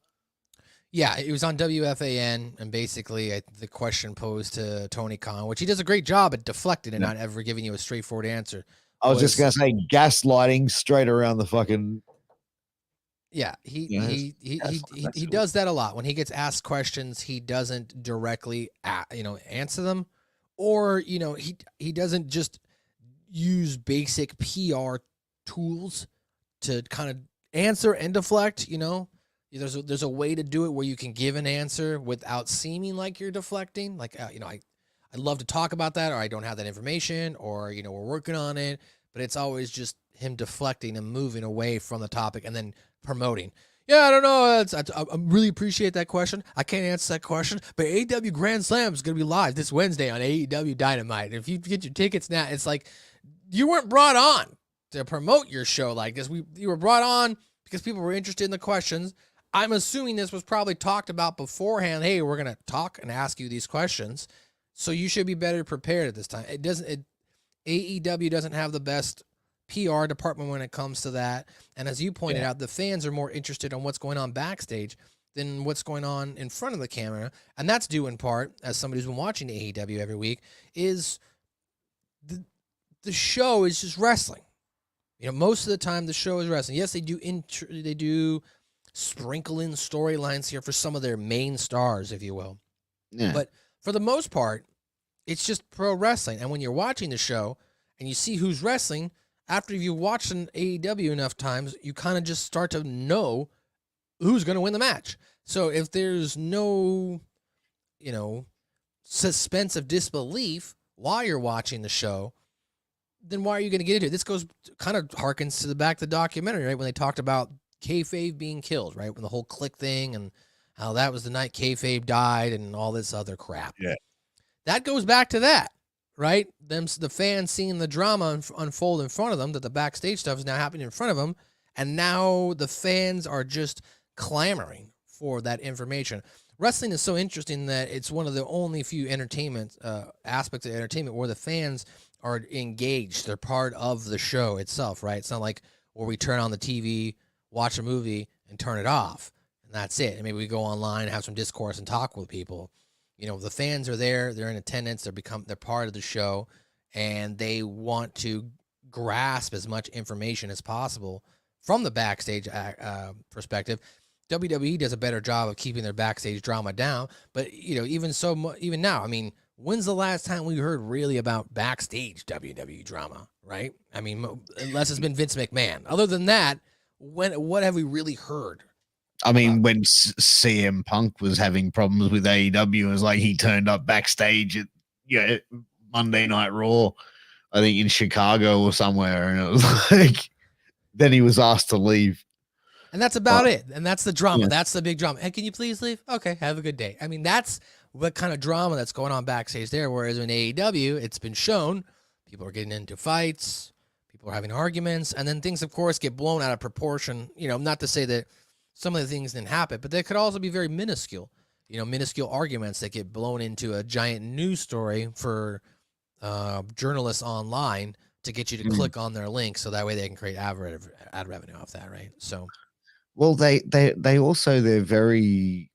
Yeah, it was on WFAN, and basically the question posed to Tony Khan, which he does a great job at deflecting and not ever giving you a straightforward answer. I was just gonna say gaslighting straight around the fucking. Yeah, he does that a lot. When he gets asked questions, he doesn't directly answer them, or he doesn't just use basic PR tools to kind of answer and deflect. There's a way to do it where you can give an answer without seeming like you're deflecting. Like I'd love to talk about that, or I don't have that information, or we're working on it. But it's always just him deflecting and moving away from the topic, and then promoting. Yeah, I don't know. I really appreciate that question. I can't answer that question, but AEW Grand Slam is going to be live this Wednesday on AEW Dynamite. If you get your tickets now, it's like you weren't brought on to promote your show like this. You were brought on because people were interested in the questions. I'm assuming this was probably talked about beforehand. Hey, we're going to talk and ask you these questions, so you should be better prepared at this time. AEW doesn't have the best PR department when it comes to that. And as you pointed out, the fans are more interested in what's going on backstage than what's going on in front of the camera. And that's due in part, as somebody who's been watching AEW every week, is the show is just wrestling. Most of the time the show is wrestling. Yes, they do sprinkle in storylines here for some of their main stars, if you will. Yeah. But for the most part, it's just pro wrestling. And when you're watching the show and you see who's wrestling, after you've watched an AEW enough times, you kind of just start to know who's going to win the match. So if there's no, suspense of disbelief while you're watching the show, then why are you going to get into it? This kind of harkens to the back of the documentary, right? When they talked about kayfabe being killed, right? When the whole click thing and how that was the night kayfabe died and all this other crap. Yeah. That goes back to that, right? The fans seeing the drama unfold in front of them, that the backstage stuff is now happening in front of them, and now the fans are just clamoring for that information. Wrestling is so interesting that it's one of the only few entertainment aspects of entertainment where the fans are engaged. They're part of the show itself, right? It's not like where we turn on the TV, watch a movie, and turn it off, and that's it. And maybe we go online and have some discourse and talk with people. The fans are there, they're in attendance, they're part of the show, and they want to grasp as much information as possible from the backstage perspective. WWE does a better job of keeping their backstage drama down, but even now, I mean, when's the last time we heard really about backstage WWE drama, right? I mean, unless it's been Vince McMahon. Other than that, what have we really heard? I mean, when CM Punk was having problems with AEW, it was like he turned up backstage at Monday Night Raw, I think in Chicago or somewhere, and it was like then he was asked to leave. And that's about Right. it. And that's the drama. Yeah. That's the big drama. Hey, can you please leave? Okay, have a good day. I mean, that's what kind of drama that's going on backstage there. Whereas in AEW, it's been shown people are getting into fights, people are having arguments, and then things, of course, get blown out of proportion. You know, not to say that some of the things didn't happen, but they could also be very minuscule. You know, minuscule arguments that get blown into a giant news story for journalists online to get you to click on their link, so that way they can create ad revenue off that, right? So. Well, they also they're very.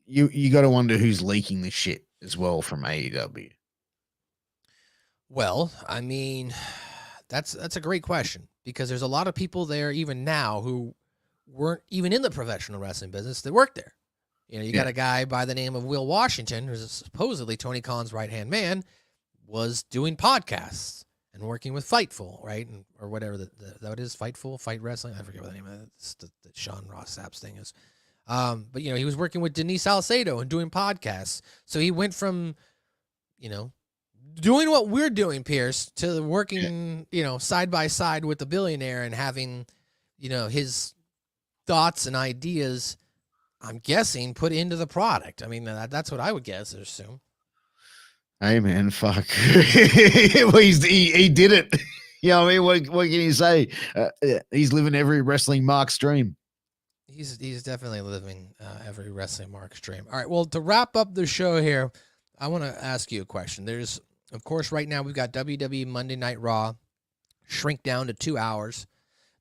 You got to wonder who's leaking the shit as well from AEW. Well, I mean, that's a great question because there's a lot of people there even now who weren't even in the professional wrestling business that work there. You know, you got a guy by the name of Will Washington, who's supposedly Tony Khan's right-hand man, was doing podcasts and working with Fightful, right? And, or whatever that is, Fightful, Fight Wrestling. I forget what the name of the Sean Ross Sapp's thing is. But, you know, he was working with Denise Salcedo and doing podcasts. So he went from, you know, doing what we're doing, Pierce, to working, you know, side by side with the billionaire and having, you know, his thoughts and ideas, I'm guessing, put into the product. I mean, that's what I would guess or assume. Hey, man, fuck. Well, he did it. You know what I mean? What can you say? He's living every wrestling Mark's dream. He's definitely living every wrestling Mark's dream. All right, well, to wrap up the show here, I want to ask you a question. There's, of course, right now we've got WWE Monday Night Raw shrink down to 2 hours.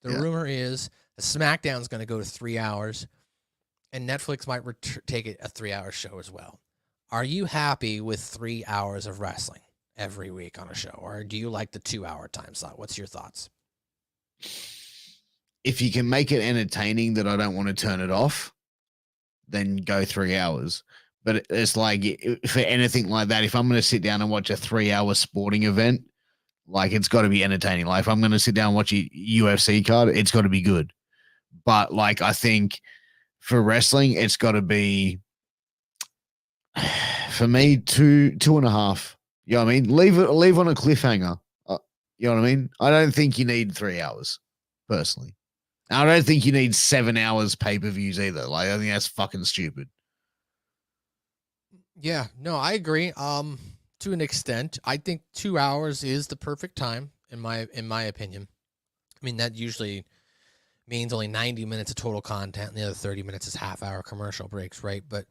The rumor is the SmackDown's going to go to 3 hours, and Netflix might take it a 3-hour show as well. Are you happy with 3 hours of wrestling every week on a show, or do you like the 2-hour time slot? What's your thoughts? If you can make it entertaining that I don't want to turn it off, then go 3 hours. But it's like, for anything like that, if I'm going to sit down and watch a 3-hour sporting event, like, it's got to be entertaining. Like, if I'm going to sit down and watch a UFC card, it's got to be good. But, like, I think for wrestling, it's got to be, for me, two and a half. You know what I mean? Leave on a cliffhanger. You know what I mean? I don't think you need 3 hours, personally. I don't think you need 7 hours pay-per-views either. Like, I think that's fucking stupid. Yeah, no, I agree. To an extent, I think 2 hours is the perfect time in my opinion. I mean, that usually means only 90 minutes of total content, and the other 30 minutes is half-hour commercial breaks, right? But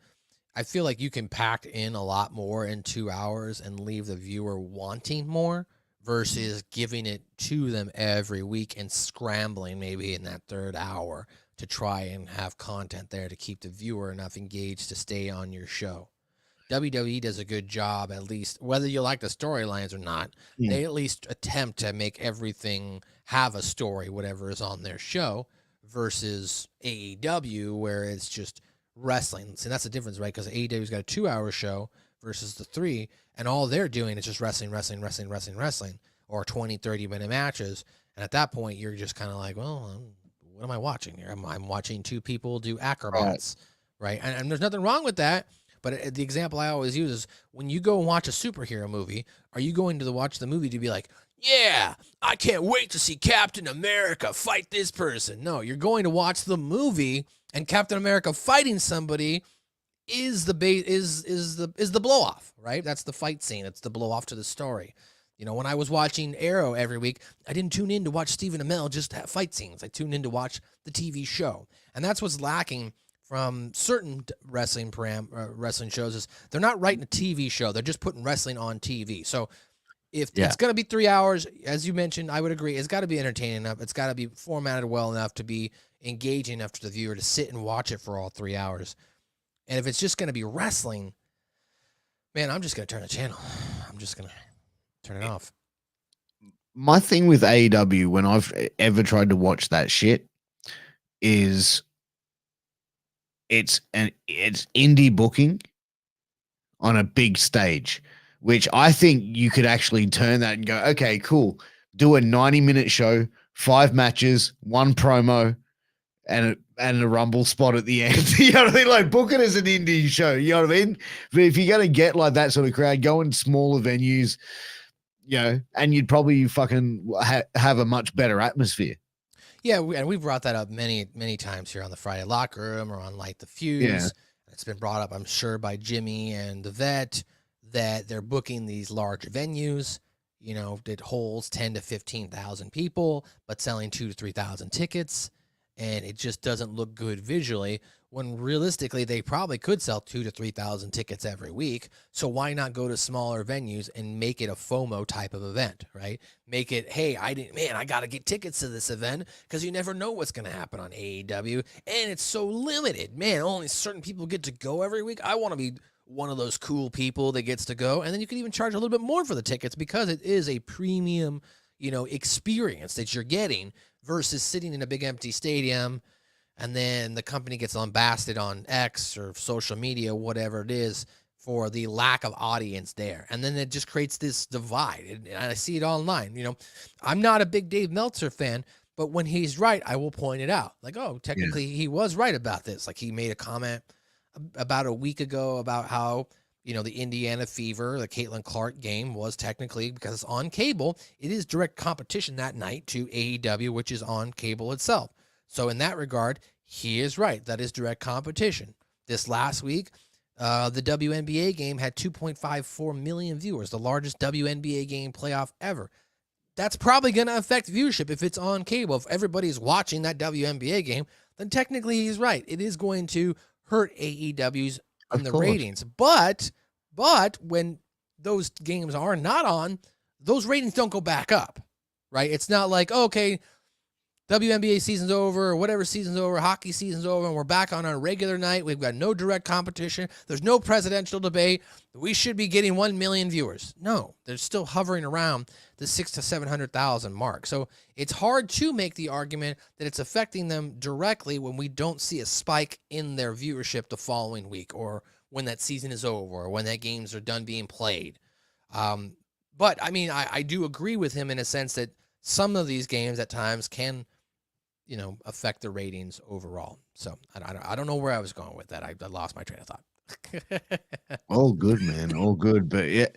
I feel like you can pack in a lot more in 2 hours and leave the viewer wanting more versus giving it to them every week and scrambling maybe in that third hour to try and have content there to keep the viewer enough engaged to stay on your show. WWE does a good job, at least, whether you like the storylines or not, they at least attempt to make everything have a story, whatever is on their show, versus AEW, where it's just wrestling. See, that's the difference, right? Because AEW's got a 2-hour show versus the 3, and all they're doing is just wrestling, or 20, 30-minute matches. And at that point, you're just kind of like, well, what am I watching here? I'm watching two people do acrobats, right? And there's nothing wrong with that. But the example I always use is when you go and watch a superhero movie, are you going to watch the movie to be like, yeah, I can't wait to see Captain America fight this person? No, you're going to watch the movie, and Captain America fighting somebody is the blow off, right? That's the fight scene. It's the blow off to the story. You know, when I was watching Arrow every week, I didn't tune in to watch Stephen Amell just to have fight scenes. I tuned in to watch the TV show, and that's what's lacking from certain wrestling shows is they're not writing a TV show. They're just putting wrestling on TV. So if it's going to be 3 hours, as you mentioned, I would agree. It's got to be entertaining enough. It's got to be formatted well enough to be engaging enough to the viewer to sit and watch it for all 3 hours. And if it's just going to be wrestling, man, I'm just going to turn the channel. I'm just going to turn it off. My thing with AEW when I've ever tried to watch that shit is it's indie booking on a big stage, which I think you could actually turn that and go, okay, cool. Do a 90-minute show, 5 matches, 1 promo, and a rumble spot at the end. You know what I mean? Like, book it as an indie show. You know what I mean? But if you're going to get like that sort of crowd, go in smaller venues, you know, and you'd probably fucking have a much better atmosphere. Yeah, and we brought that up many times here on the Friday Locker Room or on Light the Fuse. Yeah. It's been brought up, I'm sure, by Jimmy and the Vet that they're booking these large venues, that holds 10 to 15,000 people, but selling 2 to 3,000 tickets, and it just doesn't look good visually. When realistically, they probably could sell 2 to 3,000 tickets every week. So why not go to smaller venues and make it a FOMO type of event, right? Make it, hey, I got to get tickets to this event because you never know what's going to happen on AEW. And it's so limited, man. Only certain people get to go every week. I want to be one of those cool people that gets to go. And then you can even charge a little bit more for the tickets because it is a premium, experience that you're getting versus sitting in a big empty stadium. And then the company gets lambasted on X or social media, whatever it is, for the lack of audience there. And then it just creates this divide. And I see it online. I'm not a big Dave Meltzer fan, but when he's right, I will point it out. Like, oh, technically he was right about this. Like he made a comment about a week ago about how, the Indiana Fever, the Caitlin Clark game was technically, because it's on cable, it is direct competition that night to AEW, which is on cable itself. So in that regard, he is right. That is direct competition. This last week, the WNBA game had 2.54 million viewers, the largest WNBA game playoff ever. That's probably going to affect viewership if it's on cable. If everybody's watching that WNBA game, then technically he's right. It is going to hurt AEW's in the ratings. But when those games are not on, those ratings don't go back up, right? It's not like, okay, WNBA season's over or whatever season's over, hockey season's over, and we're back on our regular night. We've got no direct competition. There's no presidential debate. We should be getting 1 million viewers. No, they're still hovering around the 600,000 to 700,000 mark. So it's hard to make the argument that it's affecting them directly when we don't see a spike in their viewership the following week or when that season is over or when that games are done being played. But I mean, I do agree with him in a sense that some of these games at times can, affect the ratings overall. So I don't know where I was going with that. I lost my train of thought. All good, man. All good. But yeah,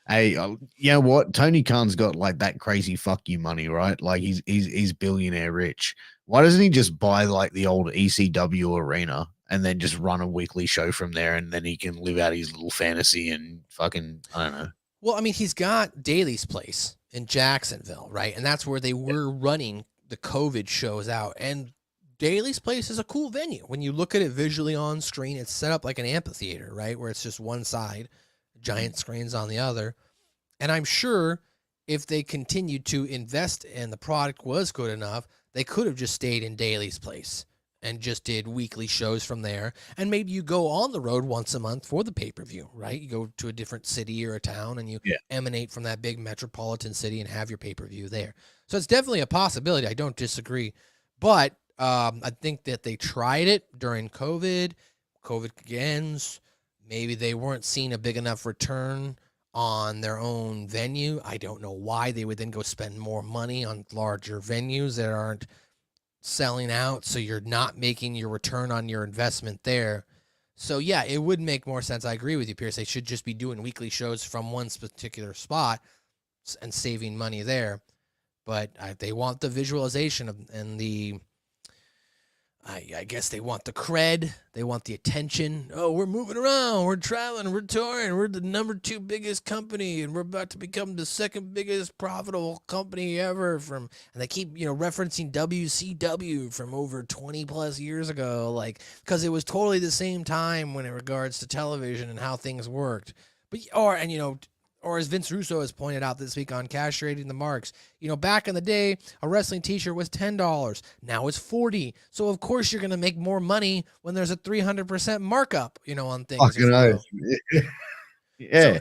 hey, you know what? Tony Khan's got like that crazy fuck you money, right? Like he's billionaire rich. Why doesn't he just buy like the old ECW arena and then just run a weekly show from there, and then he can live out his little fantasy and fucking, I don't know. Well, I mean, he's got Daly's Place in Jacksonville, right? And that's where they were running the COVID shows out. And Daly's Place is a cool venue. When you look at it visually on screen, it's set up like an amphitheater, right? Where it's just one side, giant screens on the other. And I'm sure if they continued to invest and the product was good enough, they could have just stayed in Daly's Place and just did weekly shows from there. And maybe you go on the road once a month for the pay-per-view, right? You go to a different city or a town and you emanate from that big metropolitan city and have your pay-per-view there. So it's definitely a possibility. I don't disagree. But I think that they tried it during COVID. COVID ends. Maybe they weren't seeing a big enough return on their own venue. I don't know why they would then go spend more money on larger venues that aren't selling out, so you're not making your return on your investment there. So yeah, it would make more sense. I agree with you, Pierce. They should just be doing weekly shows from one particular spot and saving money there. But they want the visualization and the, I guess they want the cred. They want the attention. Oh, we're moving around. We're traveling. We're touring. We're the number 2 biggest company, and we're about to become the second biggest profitable company ever. And they keep, referencing WCW from over 20 plus years ago, like, because it was totally the same time when it regards to television and how things worked. But or as Vince Russo has pointed out this week on Castrating the Marks, back in the day, a wrestling t-shirt was $10. Now it's $40. So, of course, you're going to make more money when there's a 300% markup, on things. Yeah.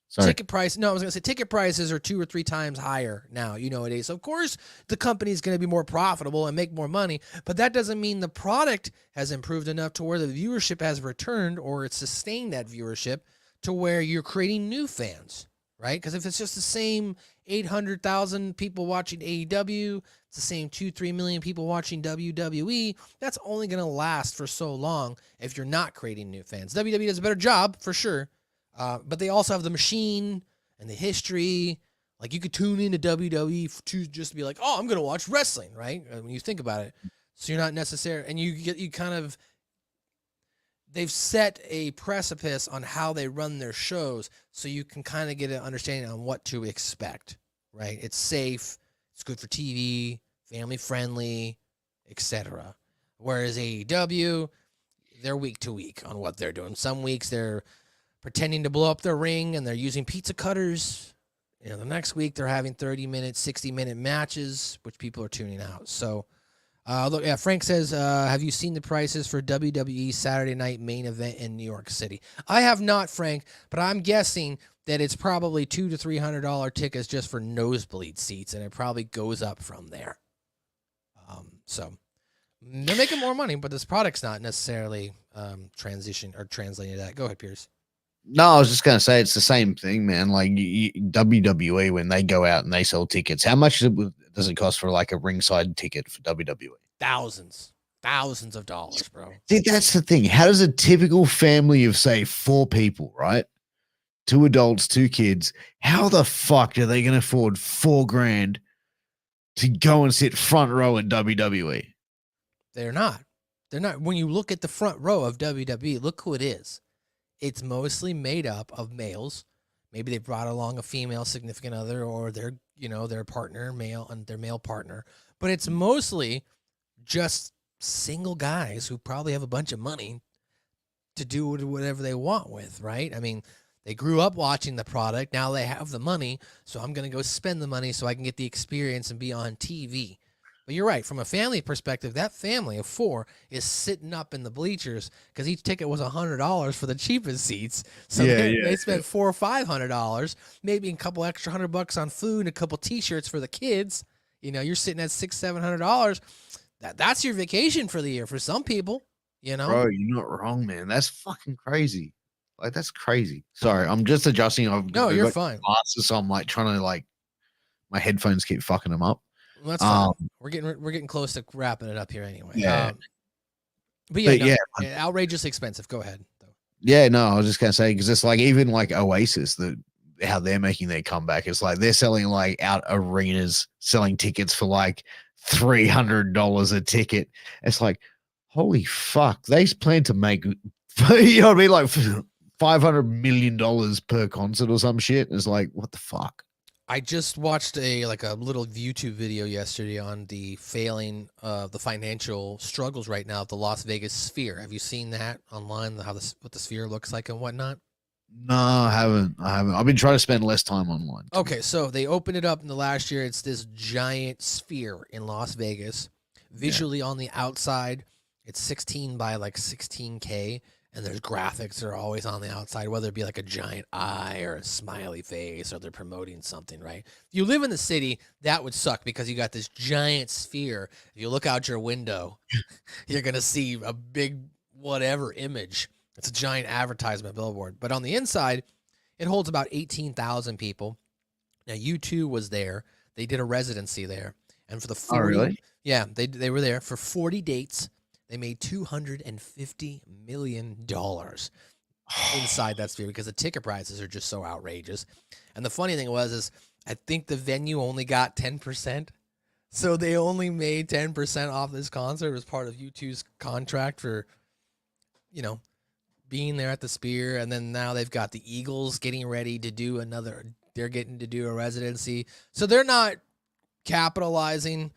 Sorry. Ticket price. No, I was going to say ticket prices are 2 or 3 times higher now, nowadays. So, of course, the company is going to be more profitable and make more money. But that doesn't mean the product has improved enough to where the viewership has returned or it's sustained that viewership to where you're creating new fans, right? Because if it's just the same 800,000 people watching AEW, it's the same 2-3 million people watching WWE, that's only going to last for so long if you're not creating new fans. WWE does a better job, for sure, but they also have the machine and the history. Like you could tune into WWE to just be like, oh, I'm gonna watch wrestling, right? When you think about it, so you're not necessarily, and you kind of, they've set a precipice on how they run their shows, so you can kind of get an understanding on what to expect, right? It's safe, it's good for TV, family friendly, etc. Whereas AEW, they're week to week on what they're doing. Some weeks they're pretending to blow up their ring and they're using pizza cutters. You know, the next week they're having 30-minute, 60-minute matches, which people are tuning out. So, look, yeah, Frank says, have you seen the prices for WWE Saturday Night Main Event in New York City? I have not, Frank, but I'm guessing that it's probably $200 to $300 tickets just for nosebleed seats, and it probably goes up from there. So they're making more money, but this product's not necessarily translating to that. Go ahead, Pierce. No, I was just going to say it's the same thing, man. Like WWE, when they go out and they sell tickets, how much does it cost for like a ringside ticket for WWE? Thousands of dollars, bro. See, that's the thing. How does a typical family of, say, 4 people, right? 2 adults, 2 kids, how the fuck are they going to afford $4,000 to go and sit front row at WWE? They're not. When you look at the front row of WWE, look who it is. It's mostly made up of males. Maybe they brought along a female significant other or their partner, their male partner. But it's mostly just single guys who probably have a bunch of money to do whatever they want with, right? I mean, they grew up watching the product. Now they have the money, so I'm going to go spend the money so I can get the experience and be on TV. But you're right. From a family perspective, that family of 4 is sitting up in the bleachers because each ticket was $100 for the cheapest seats. So they spent $400 or $500, maybe a couple extra $100 on food and a couple T-shirts for the kids. You know, you're sitting at $600-700. That's your vacation for the year for some people. You know, bro, you're not wrong, man. That's fucking crazy. Like that's crazy. Sorry, I'm just adjusting. No, you're fine. Glasses, so I'm like trying to my headphones keep fucking them up. Well, that's fine. We're getting close to wrapping it up here anyway. Yeah. But outrageously expensive. Go ahead. Yeah, no, I was just gonna say because it's like even like Oasis, how they're making their comeback. It's like they're selling like out arenas, selling tickets for like $300 a ticket. It's like, holy fuck, they plan to make, you know what I mean, like $500 million per concert or some shit. It's like, what the fuck? I just watched a little YouTube video yesterday on the the financial struggles right now of the Las Vegas Sphere. Have you seen that online? What the Sphere looks like and whatnot? No, I haven't. I've been trying to spend less time online. Okay, so they opened it up in the last year. It's this giant sphere in Las Vegas. Visually on the outside, it's 16 by 16K. And there's graphics that are always on the outside, whether it be like a giant eye or a smiley face or they're promoting something, right? If you live in the city, that would suck because you got this giant sphere. If you look out your window, you're going to see a big whatever image. It's a giant advertisement billboard. But on the inside, it holds about 18,000 people. Now, U2 was there. They did a residency there. And for the 40, really? Yeah, they were there for 40 dates. They made $250 million inside that sphere because the ticket prices are just so outrageous. And the funny thing is I think the venue only got 10%. So they only made 10% off this concert as part of U2's contract for, being there at the Sphere. And then now they've got the Eagles getting ready to do they're getting to do a residency. So they're not capitalizing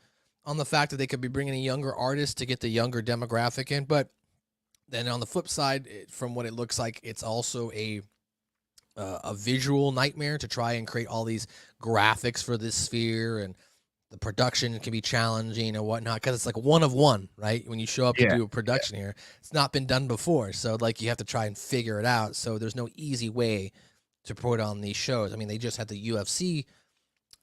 on the fact that they could be bringing a younger artist to get the younger demographic in. But then on the flip side, from what it looks like, it's also a visual nightmare to try and create all these graphics for this Sphere, and the production can be challenging and whatnot because it's like one of one, right? When you show up to do a production here, it's not been done before. So you have to try and figure it out. So there's no easy way to put on these shows. I mean, they just had the UFC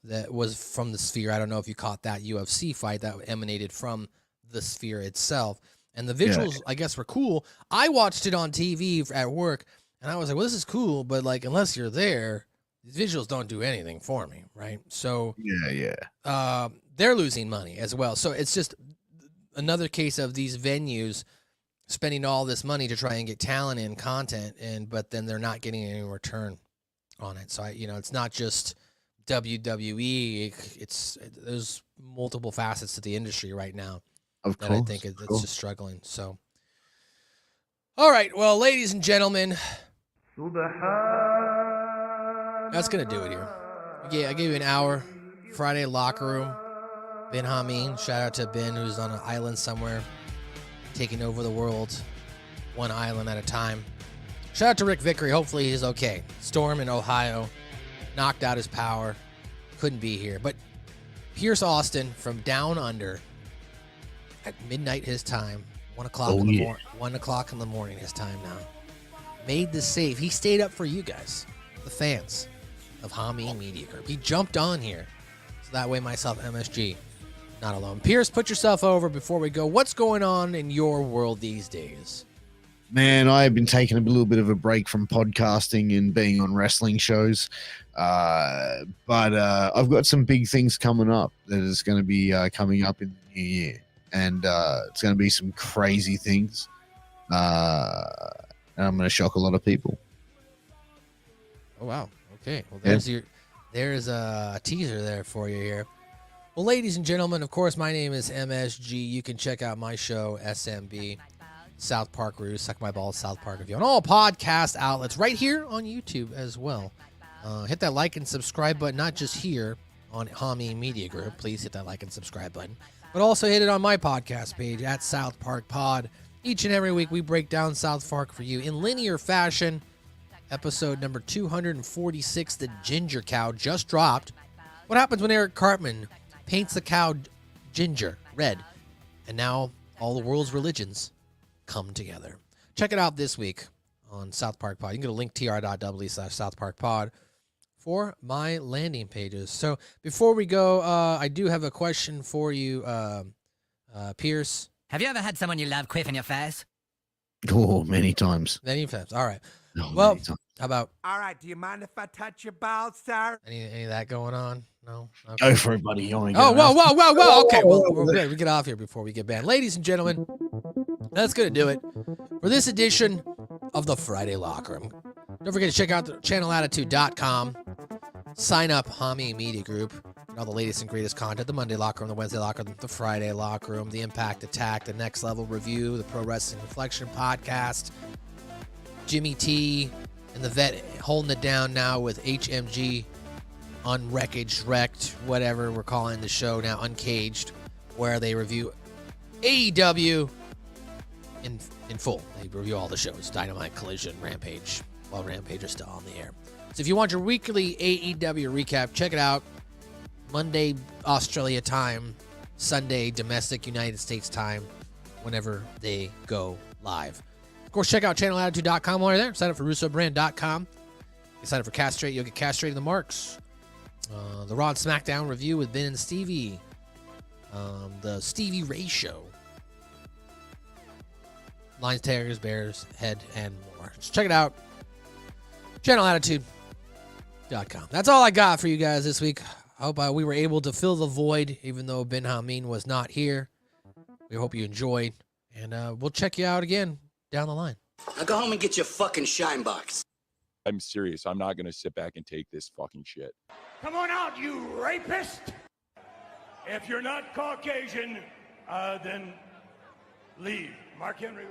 that was from the Sphere. I don't know if you caught that UFC fight that emanated from the Sphere itself. And the visuals, I guess, were cool. I watched it on TV at work, and I was like, well, this is cool, but unless you're there, these visuals don't do anything for me, right? So they're losing money as well. So it's just another case of these venues spending all this money to try and get talent and content, but then they're not getting any return on it. So it's not just WWE. There's multiple facets to the industry right now Of that course. I think it's of course. just struggling. So, all right, well, ladies and gentlemen, that's gonna do it here. Yeah, I gave you an hour. Friday locker room. Ben Hameen. Shout out to Ben, who's on an island somewhere, taking over the world, one island at a time. Shout out to Rick Vickery. Hopefully he's okay. Storm in Ohio knocked out his power. Couldn't be here. But Pierce Austin from Down Under at midnight his time, 1 o'clock in the morning. 1 o'clock in the morning his time now. Made the save. He stayed up for you guys, the fans of Hameen Media Group. He jumped on here. So that way myself, MSG, not alone. Pierce, put yourself over before we go. What's going on in your world these days? Man, I have been taking a little bit of a break from podcasting and being on wrestling shows. But I've got some big things coming up that is going to be coming up in the new year. And it's going to be some crazy things. And I'm going to shock a lot of people. Oh, wow. Okay. Well, there's a teaser there for you here. Well, ladies and gentlemen, of course, my name is MSG. You can check out my show, SMB. South Park Ruse, Suck My Balls, South Park Review, on all podcast outlets, right here on YouTube as well. Hit that like and subscribe button, not just here on Hameen Media Group. Please hit that like and subscribe button, but also hit it on my podcast page at South Park Pod. Each and every week, we break down South Park for you in linear fashion. Episode number 246, The Ginger Cow, just dropped. What happens when Eric Cartman paints the cow ginger, red, and now all the world's religions come together. Check it out this week on South Park Pod. You can go to linktr.w/South Park Pod for my landing pages. So before we go, I do have a question for you, Pierce. Have you ever had someone you love quiff in your face? Oh, many times. Many times. All right. Oh, Well, many times. how about All right, do you mind if I touch your balls, sir? any of that going on? No? Okay. Go for it, buddy. You wanna Oh, go whoa, now? whoa, whoa, whoa. Okay, well, Whoa, whoa, we're good. We get off here before we get banned. Ladies and gentlemen, that's going to do it for this edition of the Friday Locker Room. Don't forget to check out channelattitude.com. Sign up, Hameen Media Group. And all the latest and greatest content. The Monday Locker Room, the Wednesday Locker Room, the Friday Locker Room, the Impact Attack, the Next Level Review, the Pro Wrestling Reflection Podcast, Jimmy T and the Vet holding it down now with HMG Unwreckaged, Wrecked, whatever we're calling the show now, Uncaged, where they review AEW in full. They review all the shows, Dynamite, Collision, Rampage, while Rampage is still on the air. So if you want your weekly AEW recap, check it out. Monday, Australia time, Sunday, domestic United States time, whenever they go live. Of course, check out channelattitude.com while you're there. Sign up for RussoBrand.com. You sign up for Castrate, you'll get castrated the marks. The Raw and SmackDown review with Ben and Stevie. The Stevie Ray Show. Lions, Tigers, Bears, Head, and more. Just check it out. channelattitude.com. That's all I got for you guys this week. I hope we were able to fill the void, even though Ben Hameen was not here. We hope you enjoyed, and we'll check you out again down the line. Now go home and get your fucking shine box. I'm serious. I'm not going to sit back and take this fucking shit. Come on out, you rapist! If you're not Caucasian, then leave. Mark Henry.